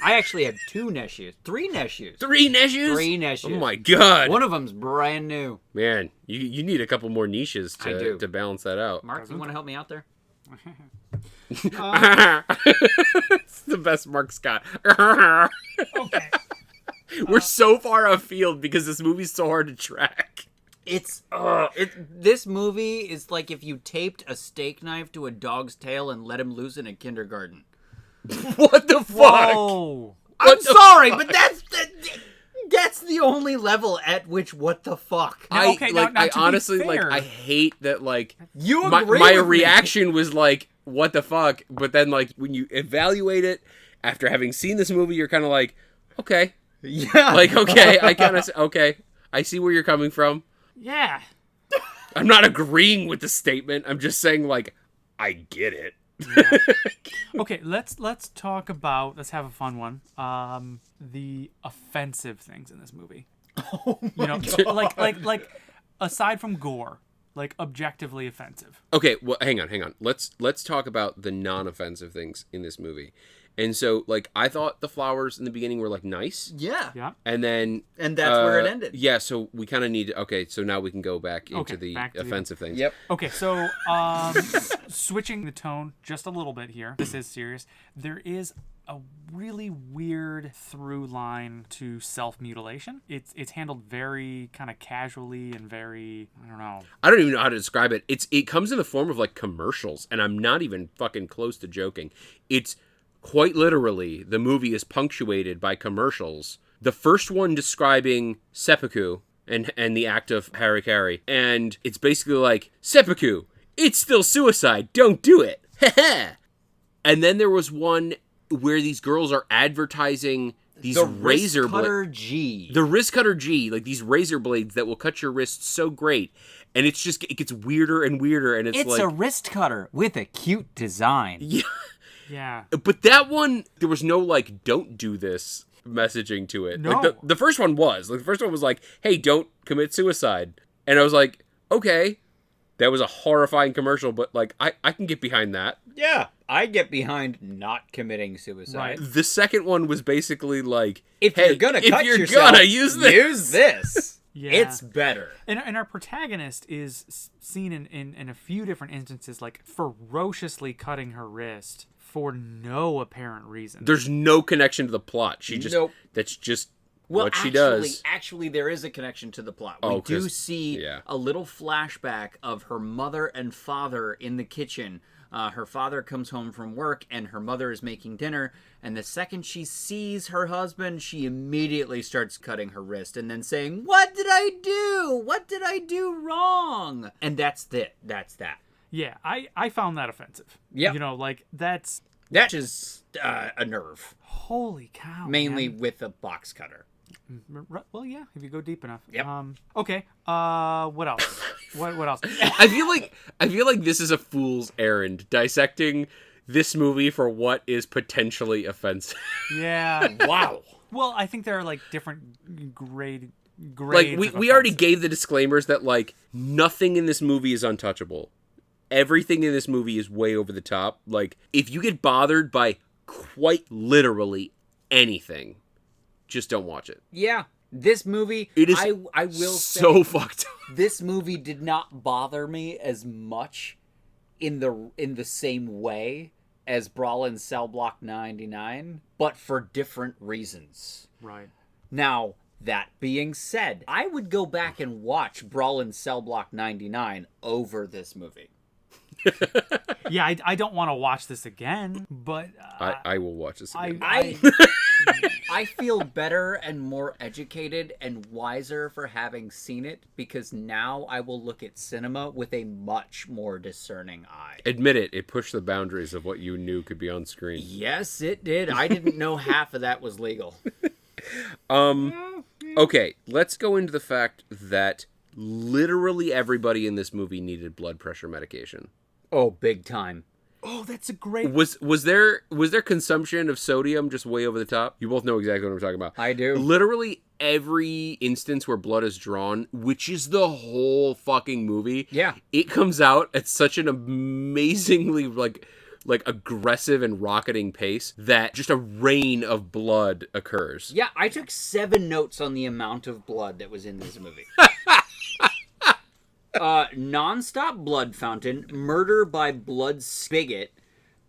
I actually have 2 nephews. 3 nephews. 3 nephews? 3 nephews. Oh, my God. One of them's brand new. Man, you need a couple more niches to balance that out. Mark, you want to help me out there? It's the best Mark Scott. Okay. We're so far afield because this movie's so hard to track. This movie is like if you taped a steak knife to a dog's tail and let him loose in a kindergarten. What the fuck? Whoa. I'm sorry, but that's the only level at which what the fuck. Now, okay, now, I to honestly be fair, I hate that You agree my with me. reaction was like, what the fuck? But then like when you evaluate it after having seen this movie, you're kind of like, okay. Yeah. Like, okay, I see where you're coming from. Yeah. I'm not agreeing with the statement. I'm just saying, like, I get it. Yeah. Okay, let's talk about. Let's have a fun one. The offensive things in this movie. Oh my God. like aside from gore, like objectively offensive. Okay, well, hang on. Let's talk about the non-offensive things in this movie. And so, like, I thought the flowers in the beginning were, like, nice. Yeah. Yeah. And then... And that's where it ended. Yeah, so we kind of need to... Okay, so now we can go back into the offensive things. Yep. Okay, so switching the tone just a little bit here. This is serious. There is a really weird through line to self-mutilation. It's handled very kind of casually and very... I don't know. I don't even know how to describe it. It comes in the form of, like, commercials, and I'm not even fucking close to joking. It's... Quite literally, the movie is punctuated by commercials. The first one describing seppuku and the act of harikari. And it's basically like, seppuku, it's still suicide, don't do it. And then there was one where these girls are advertising these The razor Wrist Cutter blades. G. The Wrist Cutter G, like these razor blades that will cut your wrists so great. And it gets weirder and weirder, and it's like... a wrist cutter with a cute design. Yeah. Yeah. But that one, there was no, like, don't do this messaging to it. No. Like, the first one was. Like, the first one was like, hey, don't commit suicide. And I was like, okay. That was a horrifying commercial, but, like, I can get behind that. Yeah, I get behind not committing suicide. Right. The second one was basically like, If hey, you're gonna if cut you're yourself, gonna use this. Yeah. It's better. And our protagonist is seen in a few different instances, like, ferociously cutting her wrist for no apparent reason. There's no connection to the plot. She just, Nope. that's just Well, what she does. Actually, there is a connection to the plot. Oh, We do 'cause- see yeah. a little flashback of her mother and father in the kitchen. Her father comes home from work, and her mother is making dinner. And the second she sees her husband, she immediately starts cutting her wrist and then saying, "What did I do? What did I do wrong?" And that's it. That's that. Yeah, I found that offensive. Yep. You know, like, that's... That is a nerve, Holy cow, mainly man. with a box cutter. Well, yeah, if you go deep enough. Yep. Okay. What else? What else? I feel like this is a fool's errand, dissecting this movie for what is potentially offensive. Yeah. Wow. Well, I think there are, like, different grades. Like, we of already offensive. gave the disclaimers that, like, nothing in this movie is untouchable. Everything in this movie is way over the top. Like, if you get bothered by quite literally anything, just don't watch it. Yeah. This movie, It is I will so say, fucked up. this movie did not bother me as much in the same way as Brawl in Cell Block 99, but for different reasons. Right. Now, that being said, I would go back and watch Brawl in Cell Block 99 over this movie. Yeah, I don't want to watch this again, but I will watch this again. I feel better and more educated and wiser for having seen it, because now I will look at cinema with a much more discerning eye. Admit it, it pushed the boundaries of what you knew could be on screen. Yes, it did. I didn't know half of that was legal. Okay, let's go into the fact that literally everybody in this movie needed blood pressure medication. Oh, big time. oh, that's a great... Was there consumption of sodium just way over the top? You both know exactly what I'm talking about. I do. Literally every instance where blood is drawn, which is the whole fucking movie. Yeah. It comes out at such an amazingly like aggressive and rocketing pace that just a rain of blood occurs. Yeah, I took 7 notes on the amount of blood that was in this movie. Non-stop blood fountain, murder by blood spigot,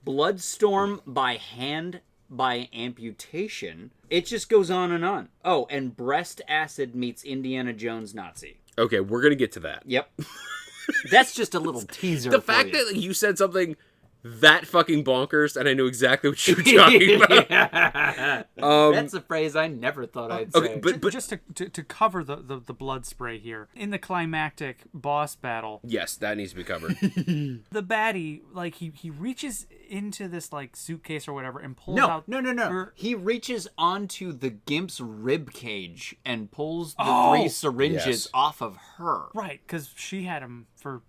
bloodstorm by hand by amputation. It just goes on and on. Oh, and breast acid meets Indiana Jones Nazi. Okay, we're going to get to that. Yep. That's just a little teaser. The fact that you said something that fucking bonkers, and I knew exactly what you were talking about. That's a phrase I never thought I'd say. Okay, but just to cover the blood spray here, in the climactic boss battle, yes, that needs to be covered. the baddie, like, he reaches into this, like, suitcase or whatever and pulls No. out... He reaches onto the gimp's rib cage and pulls the Oh, 3 syringes yes. off of her. Right, because she had him for...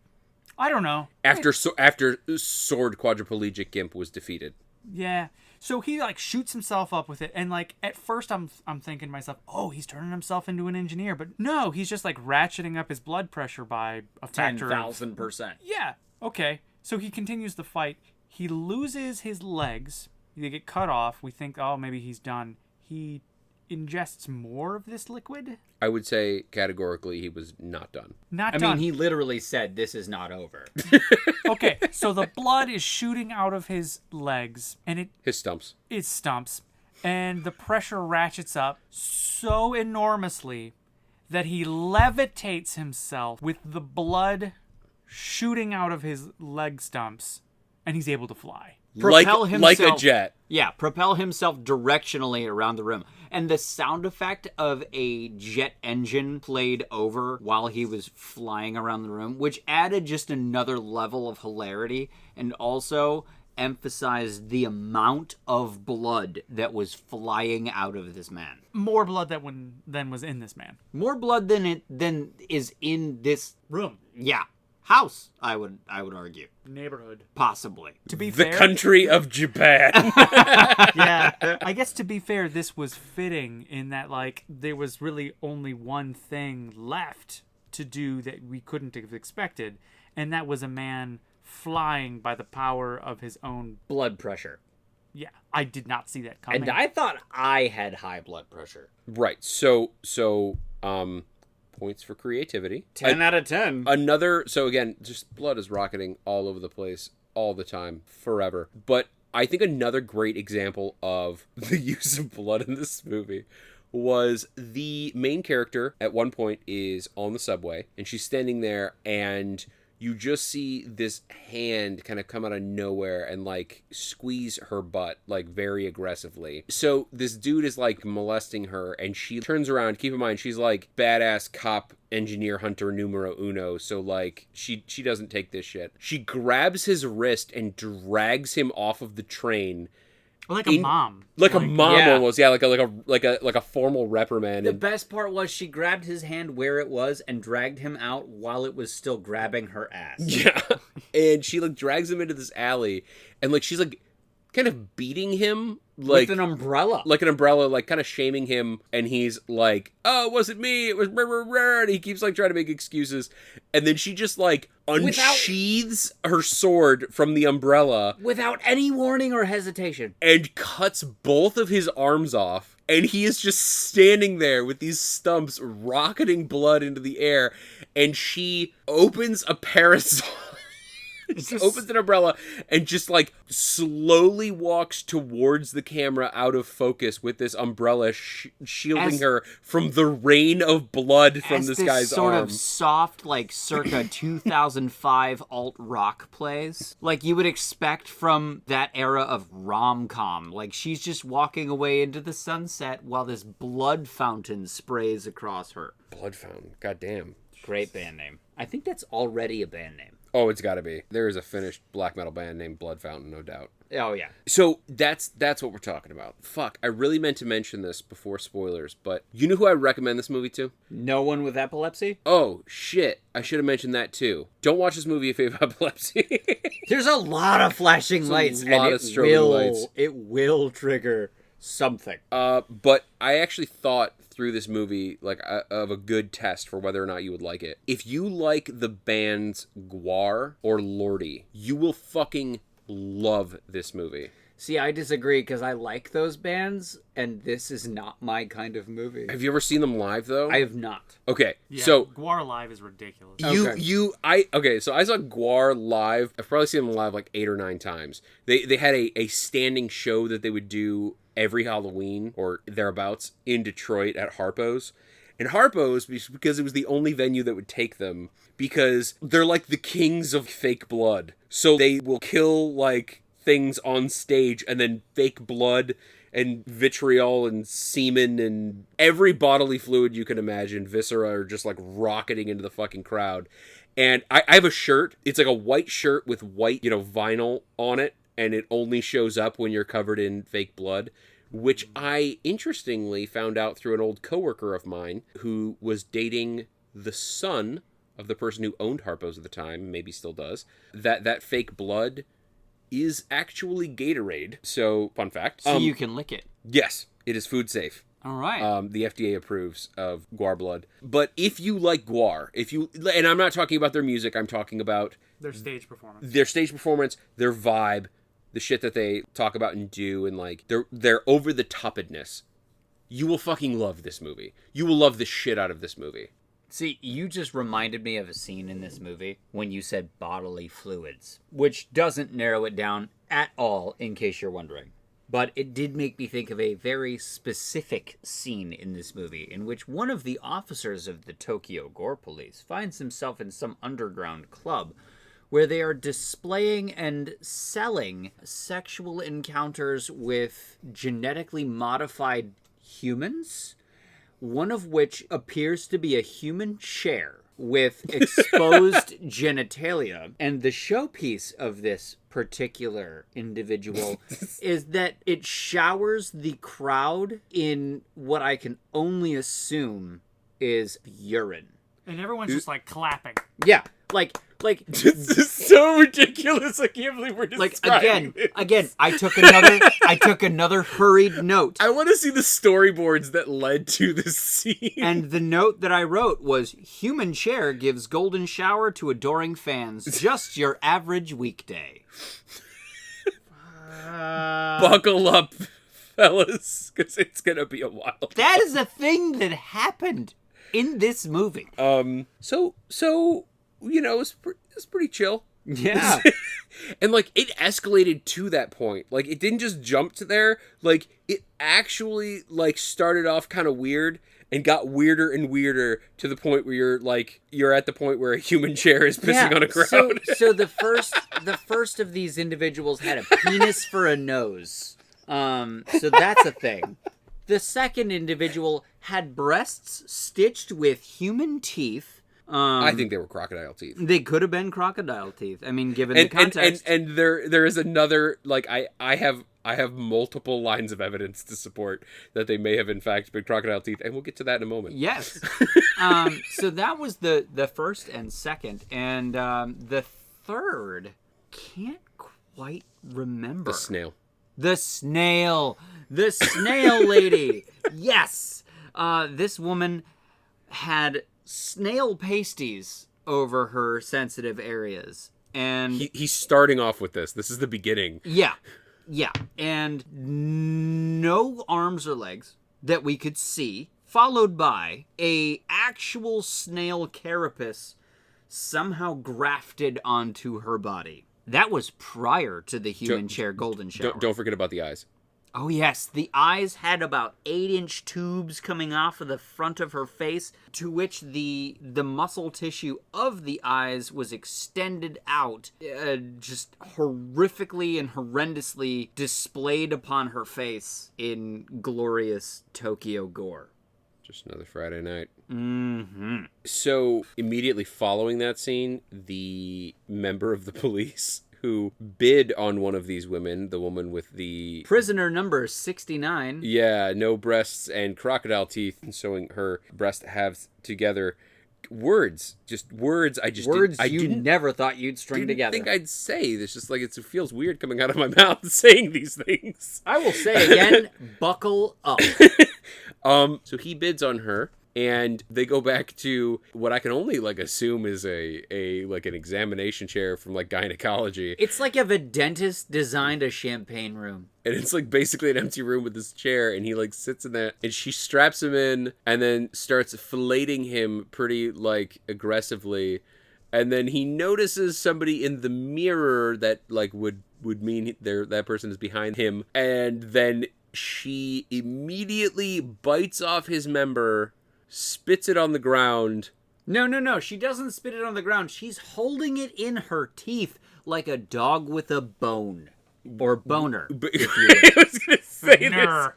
I don't know. After Sword Quadriplegic Gimp was defeated. Yeah. So he, like, shoots himself up with it, and, like, at first I'm thinking to myself, oh, he's turning himself into an engineer, but no, he's just, like, ratcheting up his blood pressure by a factor of... 10,000%. Yeah. Okay. So he continues the fight. He loses his legs. They get cut off. We think, oh, maybe he's done. He ingests more of this liquid. I would say categorically he was not done. Not I done. mean, he literally said, "This is not over." Okay, so the blood is shooting out of his legs, and His stumps. it stumps, and the pressure ratchets up so enormously that he levitates himself with the blood shooting out of his leg stumps, and he's able to fly. Propel like a himself- jet. Yeah, propel himself directionally around the room. And the sound effect of a jet engine played over while he was flying around the room, which added just another level of hilarity. And also, emphasized the amount of blood that was flying out of this man. More blood than was in this man. More blood than is in this Room. house, I would argue. Neighborhood. Possibly. To be The fair, country of Japan. yeah. I guess to be fair, this was fitting in that, like, there was really only one thing left to do that we couldn't have expected, and that was a man flying by the power of his own Blood pressure. Yeah, I did not see that coming. And I thought I had high blood pressure. Right. So points for creativity. 10 out of 10. So again, just blood is rocketing all over the place all the time, forever. But I think another great example of the use of blood in this movie was the main character at one point is on the subway, and she's standing there, and you just see this hand kind of come out of nowhere and, like, squeeze her butt, like, very aggressively. So this dude is, like, molesting her, and she turns around. Keep in mind, she's, like, badass cop, engineer, hunter numero uno. So, like, she doesn't take this shit. She grabs his wrist and drags him off of the train. Like a mom. Like a mom, yeah. almost. Yeah, like a formal reprimand. The best part was she grabbed his hand where it was and dragged him out while it was still grabbing her ass. Yeah. And she, like, drags him into this alley, and, like, she's, like, kind of beating him, like, with an umbrella. Like an umbrella, like, kind of shaming him, and he's like, oh, it wasn't me, it was rah, rah, rah, and he keeps, like, trying to make excuses, and then she just, like, unsheathes her sword from the umbrella Without any warning or hesitation. and cuts both of his arms off, and he is just standing there with these stumps rocketing blood into the air, and she opens a parasol. Opens an umbrella and just, like, slowly walks towards the camera out of focus with this umbrella shielding her from the rain of blood from this guy's sort arm. of soft, like, circa 2005 alt-rock plays. Like you would expect from that era of rom-com. Like, she's just walking away into the sunset while this blood fountain sprays across her. Blood Fountain. Goddamn. Great band name. I think that's already a band name. Oh, it's got to be. There is a finished black metal band named Blood Fountain, no doubt. Oh, yeah. So that's what we're talking about. Fuck, I really meant to mention this before spoilers, but you know who I recommend this movie to? No one with epilepsy? Oh, shit. I should have mentioned that too. Don't watch this movie if you have epilepsy. There's a lot of flashing lights, and it will trigger something. But I actually thought through this movie, like, of a good test for whether or not you would like it. If you like the bands Gwar or Lordi, you will fucking love this movie. See, I disagree because I like those bands, and this is not my kind of movie. Have you ever seen them live, though? I have not. Okay, Yeah, so Gwar Live is ridiculous. so I saw Gwar live. I've probably seen them live like 8 or 9 times. They had a standing show that they would do every Halloween or thereabouts in Detroit at Harpo's. And Harpo's, because it was the only venue that would take them, because they're like the kings of fake blood. So they will kill, like, things on stage, and then fake blood and vitriol and semen and every bodily fluid you can imagine, viscera, are just, like, rocketing into the fucking crowd. And I have a shirt. It's like a white shirt with white, vinyl on it, and it only shows up when you're covered in fake blood, which I interestingly found out through an old coworker of mine who was dating the son of the person who owned Harpo's at the time, maybe still does, that fake blood is actually Gatorade. So, fun fact. So you can lick it. Yes, it is food safe. All right. The FDA approves of Gwar blood. But if you like Gwar, and I'm not talking about their music, I'm talking about Their stage performance. Their vibe, the shit that they talk about and do, and, like, their over the topedness. You will fucking love this movie. You will love the shit out of this movie. See, you just reminded me of a scene in this movie when you said bodily fluids, which doesn't narrow it down at all, in case you're wondering. But it did make me think of a very specific scene in this movie in which one of the officers of the Tokyo Gore Police finds himself in some underground club where they are displaying and selling sexual encounters with genetically modified humans, one of which appears to be a human chair with exposed genitalia. And the showpiece of this particular individual is that it showers the crowd in what I can only assume is urine. And everyone's just like clapping. Yeah, like This is so ridiculous. I can't believe we're describing this. Again, I took another hurried note. I want to see the storyboards that led to this scene. And the note that I wrote was, human chair gives golden shower to adoring fans. Just your average weekday. Buckle up, fellas, because it's going to be a while. That is a thing that happened in this movie. So it's pretty chill. Yeah. And, like, it escalated to that point. Like, it didn't just jump to there. Like, it actually, like, started off kind of weird and got weirder and weirder to the point where you're at the point where a human chair is pissing on a crowd. So the first of these individuals had a penis for a nose. So that's a thing. The second individual had breasts stitched with human teeth. I think they were crocodile teeth. They could have been crocodile teeth. I mean, given the context. And there is another, like, I have multiple lines of evidence to support that they may have in fact been crocodile teeth, and we'll get to that in a moment. Yes. So that was the first and second, and the third can't quite remember. The snail lady. Yes. This woman had snail pasties over her sensitive areas, and he's starting off with this. This is the beginning. Yeah, and no arms or legs that we could see, followed by a actual snail carapace somehow grafted onto her body. That was prior to the human chair golden shower. Don't forget about the eyes. Oh, yes. The eyes had about 8-inch tubes coming off of the front of her face, to which the muscle tissue of the eyes was extended out, just horrifically and horrendously displayed upon her face in glorious Tokyo Gore. Just another Friday night. Mm-hmm. So, immediately following that scene, the member of the police who bid on one of these women, the woman with the... Prisoner number 69. Yeah, no breasts and crocodile teeth, showing her breast halves together. Words. Words you never thought you'd string together. I think I'd say. It's just like, it feels weird coming out of my mouth saying these things. I will say again, buckle up. So he bids on her. And they go back to what I can only, like, assume is an examination chair from, like, gynecology. It's like if a dentist designed a champagne room. And it's, like, basically an empty room with this chair, and he, like, sits in there, and she straps him in, and then starts filleting him pretty, like, aggressively. And then he notices somebody in the mirror that, like, would mean that person is behind him. And then she immediately bites off his member, spits it on the ground. No. She doesn't spit it on the ground. She's holding it in her teeth like a dog with a bone. Or boner. I was going to say this. Yeah.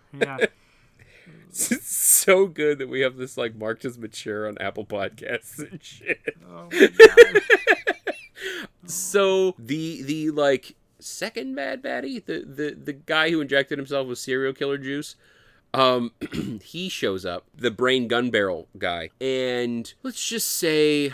It's so good that we have this, like, marked as mature on Apple Podcasts and shit. Oh my God. So, the like, second bad baddie, the guy who injected himself with serial killer juice, he shows up, the brain gun barrel guy, and let's just say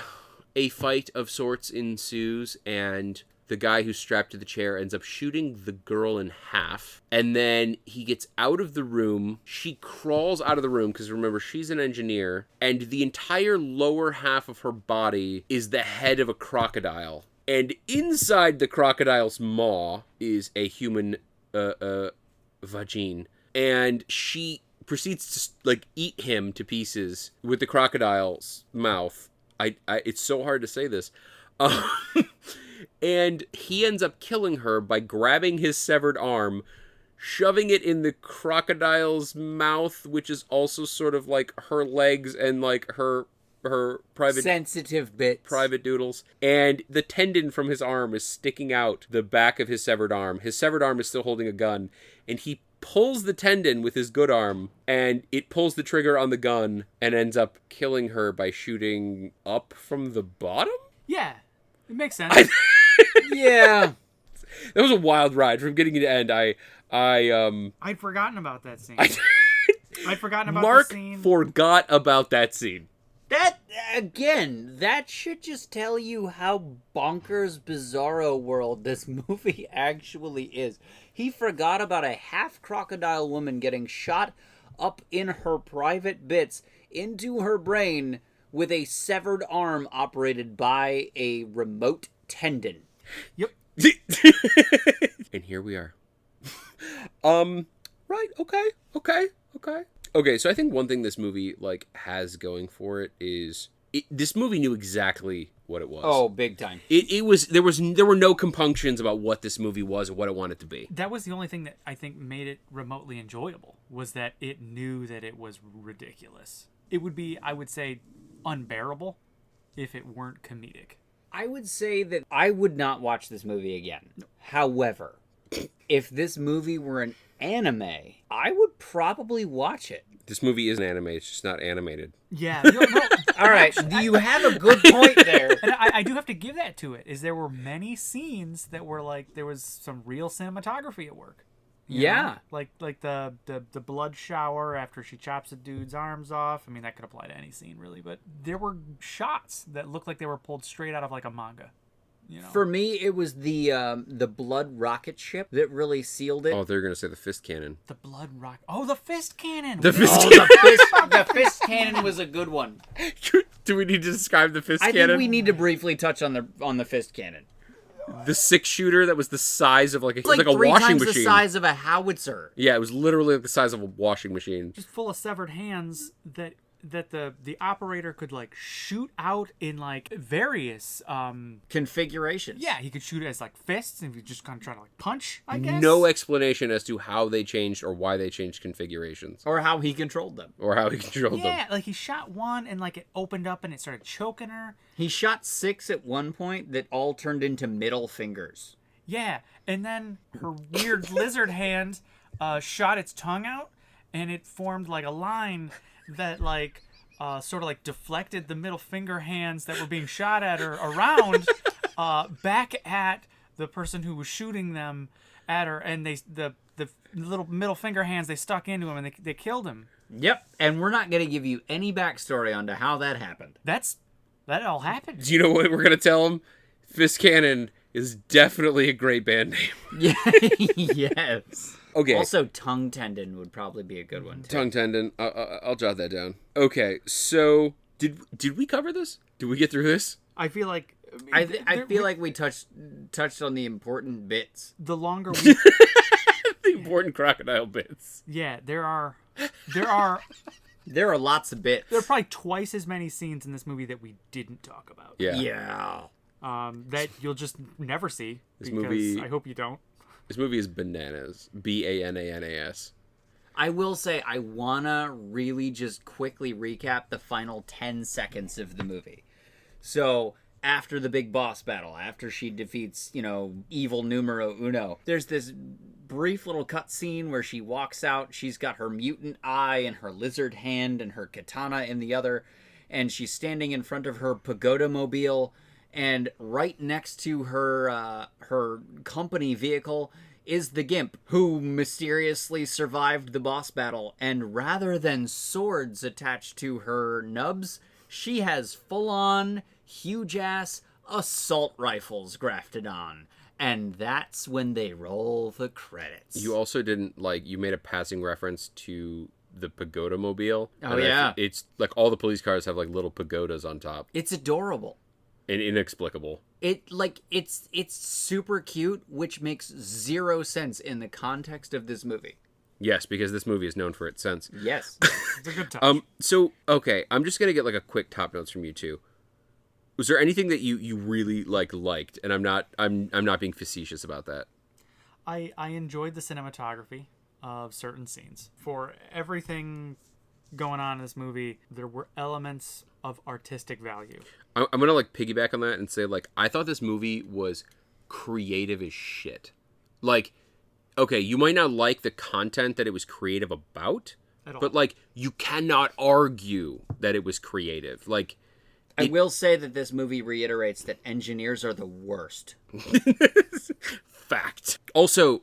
a fight of sorts ensues, and the guy who's strapped to the chair ends up shooting the girl in half, and then he gets out of the room. She crawls out of the room, because remember, she's an engineer, and the entire lower half of her body is the head of a crocodile, and inside the crocodile's maw is a human vagine. And she proceeds to, like, eat him to pieces with the crocodile's mouth. It's so hard to say this. And he ends up killing her by grabbing his severed arm, shoving it in the crocodile's mouth, which is also sort of like her legs and, like, her private... sensitive bits. Private doodles. And the tendon from his arm is sticking out the back of his severed arm. His severed arm is still holding a gun. And he pulls the tendon with his good arm, and it pulls the trigger on the gun and ends up killing her by shooting up from the bottom? Yeah. It makes sense. Yeah. That was a wild ride from beginning to end. I'd forgotten about that scene. I'd forgotten about Mark the scene. forgot about that scene. That, again, that should just tell you how bonkers bizarro world this movie actually is. He forgot about a half-crocodile woman getting shot up in her private bits into her brain with a severed arm operated by a remote tendon. Yep. And here we are. Right, okay, so I think one thing this movie like has going for it is this movie knew exactly what it was. Oh, big time. It was there were no compunctions about what this movie was or what it wanted to be. That was the only thing that I think made it remotely enjoyable, was that it knew that it was ridiculous. It would be, I would say, unbearable if it weren't comedic. I would say that I would not watch this movie again. However, if this movie were an anime, I would probably watch it. This movie is an anime, it's just not animated. Yeah. No, All right, you have a good point there. and I do have to give that to it, is there were many scenes that were like, there was some real cinematography at work. You know? Like the blood shower after she chops a dude's arms off. I mean, that could apply to any scene, really. But there were shots that looked like they were pulled straight out of like a manga. You know? For me, it was the blood rocket ship that really sealed it. Oh, they're gonna say the fist cannon. The blood rock. Oh, the fist cannon. The fist Oh, cannon. the fist cannon was a good one. Do we need to describe the fist I cannon? think we need to briefly touch on the fist cannon. The 6-shooter that was the size of like a, It's like a three washing times machine. the size of a howitzer. Yeah, it was literally like the size of a washing machine. Just full of severed hands that the operator could like shoot out in like various Configurations. yeah, he could shoot it as like fists, and if you just kind of try to like punch, I guess. No explanation as to how they changed or why they changed configurations Or how he controlled them. or how he controlled them. Yeah, like he shot one and like it opened up and it started choking her. He shot 6 at one point that all turned into middle fingers. Yeah, and then her weird lizard hand shot its tongue out, and it formed like a line that like sort of like deflected the middle finger hands that were being shot at her around back at the person who was shooting them at her, and the little middle finger hands, they stuck into him and they killed him. Yep, and we're not going to give you any backstory onto how that happened. That all happened. Do you know what we're gonna tell him? Fist Cannon is definitely a great band name. Yeah, yes. Okay. Also, tongue tendon would probably be a good one, too. Tongue tendon. I'll jot that down. Okay, so did we cover this? Did we get through this? I feel like I feel like we touched on the important bits. the longer we The important crocodile bits. yeah, there are There are lots of bits. there are probably twice as many scenes in this movie that we didn't talk about. Yeah. Yeah. That you'll just never see. This because movie- I hope you don't. This movie is bananas. BANANAS. I will say, I wanna really just quickly recap the final 10 seconds of the movie. So, after the big boss battle, after she defeats, evil numero uno, there's this brief little cutscene where she walks out. She's got her mutant eye and her lizard hand and her katana in the other, and she's standing in front of her pagoda mobile, and right next to her her company vehicle is the Gimp, who mysteriously survived the boss battle, and rather than swords attached to her nubs, she has full-on, huge-ass assault rifles grafted on. And that's when they roll the credits. You also didn't you made a passing reference to the pagoda mobile. Oh, And yeah. It's like all the police cars have like little pagodas on top. It's adorable. And inexplicable. It's super cute, which makes zero sense in the context of this movie. Yes, because this movie is known for its sense. Yes. It's a good touch. So okay, I'm just gonna get like a quick top notes from you two. Was there anything that you really liked? And I'm not being facetious about that. I enjoyed the cinematography of certain scenes. For everything going on in this movie, there were elements of artistic value. I'm gonna piggyback on that and say I thought this movie was creative as shit. Okay, you might not like the content that it was creative about, At all. but you cannot argue that it was creative. I will say that this movie reiterates that engineers are the worst. Fact. Also,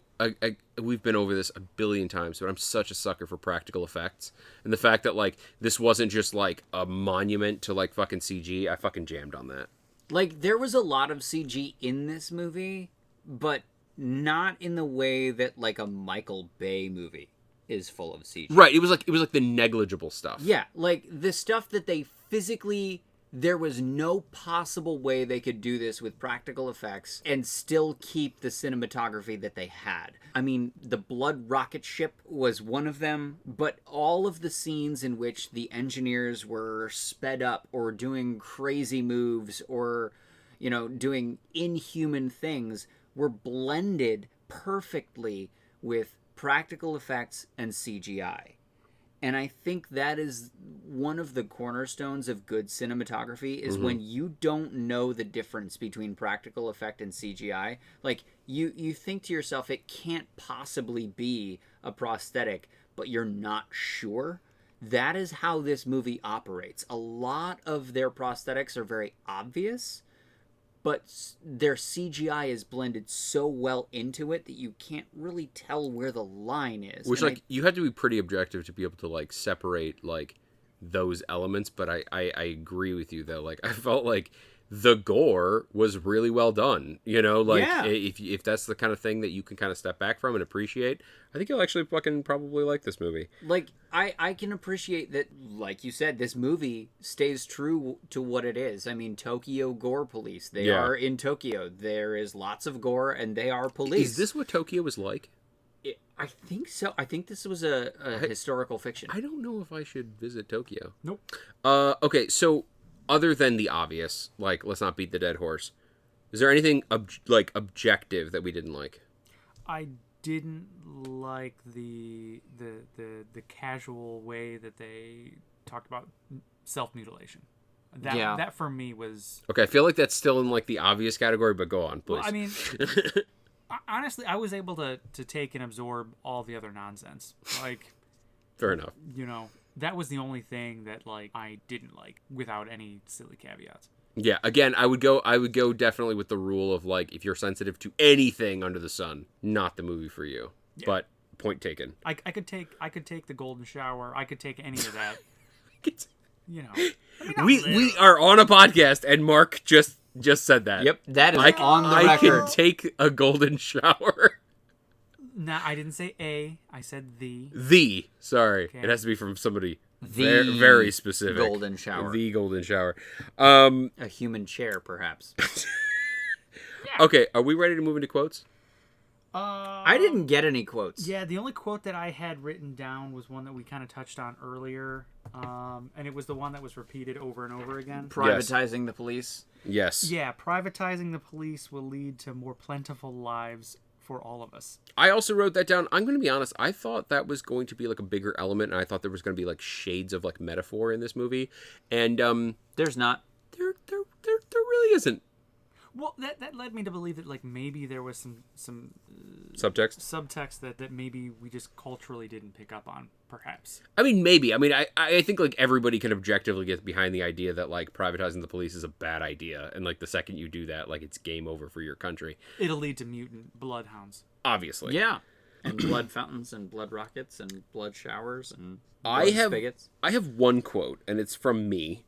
we've been over this a billion times, but I'm such a sucker for practical effects. And the fact that, like, this wasn't just, like, a monument to, like, fucking CG, I fucking jammed on that. Like, there was a lot of CG in this movie, but not in the way that, like, a Michael Bay movie is full of CG. Right, it was like the negligible stuff. Yeah, like, the stuff that they physically... There was no possible way they could do this with practical effects and still keep the cinematography that they had. I mean, the Blood Rocket Ship was one of them, but all of the scenes in which the engineers were sped up or doing crazy moves or, you know, doing inhuman things were blended perfectly with practical effects and CGI. And I think that is one of the cornerstones of good cinematography is when you don't know the difference between practical effect and CGI. Like, you think to yourself, it can't possibly be a prosthetic, but you're not sure. That is how this movie operates. A lot of their prosthetics are very obvious, but their CGI is blended so well into it that you can't really tell where the line is. Which, like, you had to be pretty objective to be able to, like, separate, like, those elements. But I agree with you, though. Like, I felt like the gore was really well done. You know, like, if that's the kind of thing that you can kind of step back from and appreciate, I think you'll actually fucking probably like this movie. Like, I can appreciate that, like you said, this movie stays true to what it is. I mean, Tokyo Gore Police. They are in Tokyo. There is lots of gore, and they are police. Is this what Tokyo was like? I think so. I think this was a historical fiction. I don't know if I should visit Tokyo. Nope. Okay, so other than the obvious, like, let's not beat the dead horse, is there anything objective that we didn't like? I didn't like the casual way that they talked about self-mutilation. That for me was... Okay, I feel like that's still in, like, the obvious category, but go on, please. Well, I mean, honestly, I was able to take and absorb all the other nonsense. Like... Fair enough. You know, that was the only thing that, like, I didn't like, without any silly caveats. Yeah, again, I would go definitely with the rule of, like, if you're sensitive to anything under the sun, not the movie for you. Yeah. But point taken. I could take the golden shower. I could take any of that. You know, I mean, we are on a podcast, and Mark just said that. Yep, that is on the record. I can take a golden shower. No, I didn't say a. I said the. The. Sorry, okay. It has to be from somebody very specific. Golden shower. The golden shower. A human chair, perhaps. Yeah. Okay, are we ready to move into quotes? I didn't get any quotes. Yeah, the only quote that I had written down was one that we kind of touched on earlier, and it was the one that was repeated over and over again. Privatizing the police. Yes. Yeah, privatizing the police will lead to more plentiful lives for all of us. I also wrote that down. I'm going to be honest. I thought that was going to be like a bigger element, and I thought there was going to be like shades of like metaphor in this movie, and there's not. There really isn't. Well, that led me to believe that like maybe there was some subtext that maybe we just culturally didn't pick up on, perhaps. I mean, maybe. I mean, I think like everybody can objectively get behind the idea that like privatizing the police is a bad idea, and like the second you do that, like it's game over for your country. It'll lead to mutant bloodhounds. Obviously, yeah, and blood fountains and blood rockets and blood showers and blood spigots. I have one quote, and it's from me.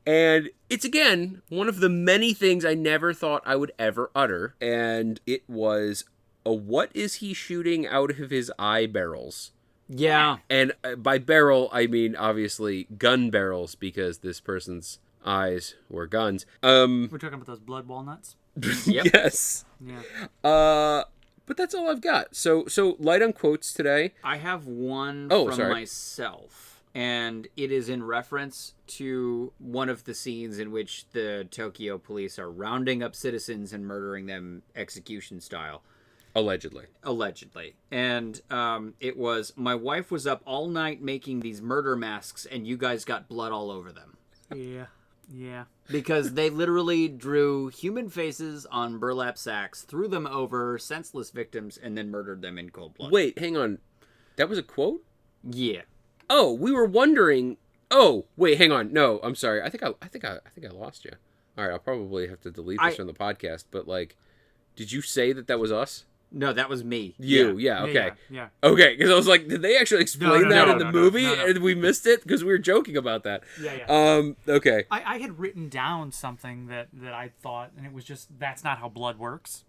And it's, again, one of the many things I never thought I would ever utter. And it was, what is he shooting out of his eye barrels? Yeah. And by barrel, I mean, obviously, gun barrels, because this person's eyes were guns. We're talking about those blood walnuts? Yep. Yes. Yeah. But that's all I've got. So light on quotes today. I have one from myself. And it is in reference to one of the scenes in which the Tokyo police are rounding up citizens and murdering them execution style. Allegedly. And it was, my wife was up all night making these murder masks and you guys got blood all over them. Yeah. Because they literally drew human faces on burlap sacks, threw them over senseless victims, and then murdered them in cold blood. Wait, hang on. That was a quote? Yeah. Oh, we were wondering. Oh, wait, hang on. No, I'm sorry. I think I lost you. All right, I'll probably have to delete this from the podcast. But like, Did you say that was us? No, that was me. You, yeah, okay. Yeah. Okay, because I was like, did they actually explain that in the movie? No. And we missed it? Because we were joking about that. Yeah. Okay. I had written down something that I thought, and it was just, that's not how blood works.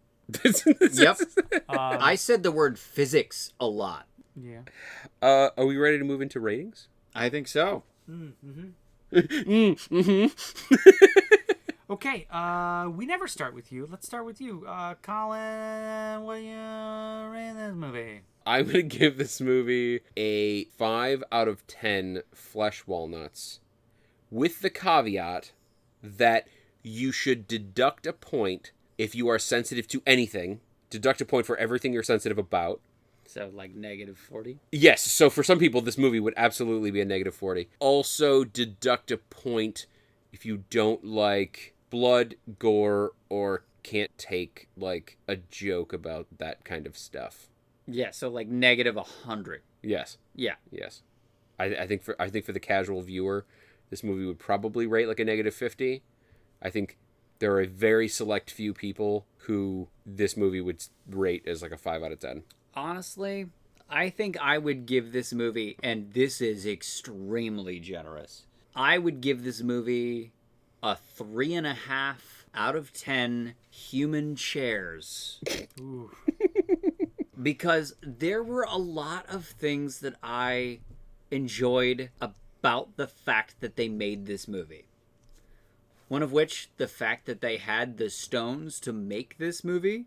Yep. I said the word physics a lot. Yeah. Are we ready to move into ratings? I think so. Okay, we never start with you. Let's start with you. Colin, what do you rate this movie? I'm going to give this movie a 5 out of 10 flesh walnuts, with the caveat that you should deduct a point if you are sensitive to anything. Deduct a point for everything you're sensitive about. So, like, -40? Yes, so for some people, this movie would absolutely be a -40. Also, deduct a point if you don't like blood, gore, or can't take, like, a joke about that kind of stuff. Yeah, so, like, -100. Yes. Yeah. Yes. I think for the casual viewer, this movie would probably rate like a -50. I think there are a very select few people who this movie would rate as like a 5 out of 10. Honestly, I think I would give this movie, and this is extremely generous, I would give this movie a 3.5 out of 10 human chairs. Ooh. Because there were a lot of things that I enjoyed about the fact that they made this movie. One of which, the fact that they had the stones to make this movie.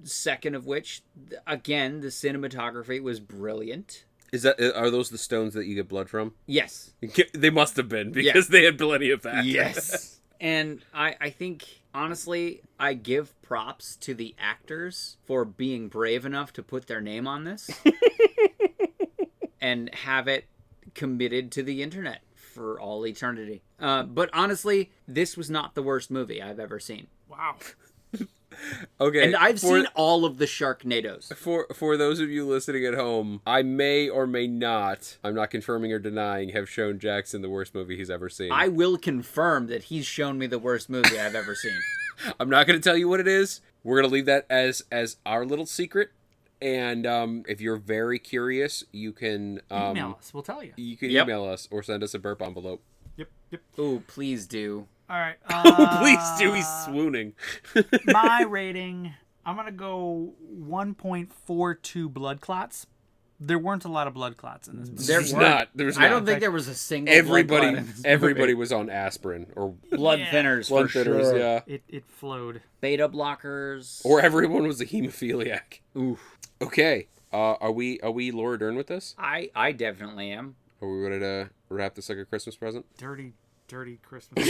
Second of which, again, the cinematography was brilliant. Are those the stones that you get blood from? Yes. They must have been, because they had plenty of that. Yes. And I think, honestly, I give props to the actors for being brave enough to put their name on this. And have it committed to the internet for all eternity. But honestly, this was not the worst movie I've ever seen. Wow. Okay. And I've seen all of the Sharknadoes. For those of you listening at home, I may or may not, I'm not confirming or denying, have shown Jackson the worst movie he's ever seen. I will confirm that he's shown me the worst movie I've ever seen. I'm not going to tell you what it is. We're going to leave that as our little secret. And if you're very curious, you can email us. We'll tell you. You can email us or send us a burp envelope. Yep. Ooh, please do. All right. Please do. He's swooning. My rating, I'm going to go 1.42 blood clots. There weren't a lot of blood clots in this movie. There's not. I don't think there was a single blood clot in this Everybody movie. was on aspirin or Blood thinners, for sure. Yeah. It flowed. Beta blockers. Or everyone was a hemophiliac. Oof. Okay. Are we Laura Dern with this? I definitely am. Are we ready to wrap this like a Christmas present? Dirty Christmas.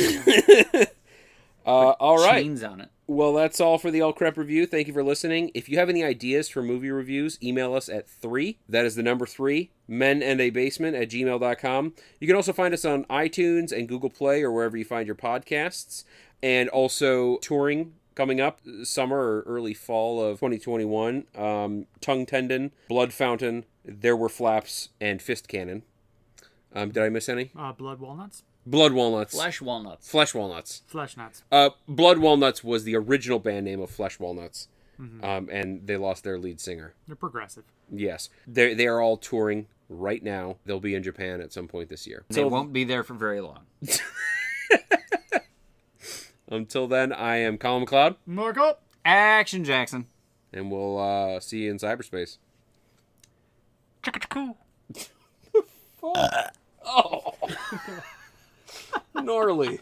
All right. Chains on it. Well, that's all for the All Crep review. Thank you for listening. If you have any ideas for movie reviews, email us at 3. That is the number 3. menandabasement@gmail.com. You can also find us on iTunes and Google Play or wherever you find your podcasts. And also touring coming up summer or early fall of 2021. Tongue Tendon, Blood Fountain, There Were Flaps, and Fist Cannon. Did I miss any? Blood walnuts. Blood Walnuts. Flesh walnuts. Flesh Walnuts. Flesh nuts. Blood Walnuts was the original band name of Flesh Walnuts. And they lost their lead singer. They're progressive. Yes. They are all touring right now. They'll be in Japan at some point this year. They won't be there for very long. Until then, I am Colin McLeod. Mark up. Action Jackson. And we'll see you in cyberspace. Cool. Oh. Gnarly.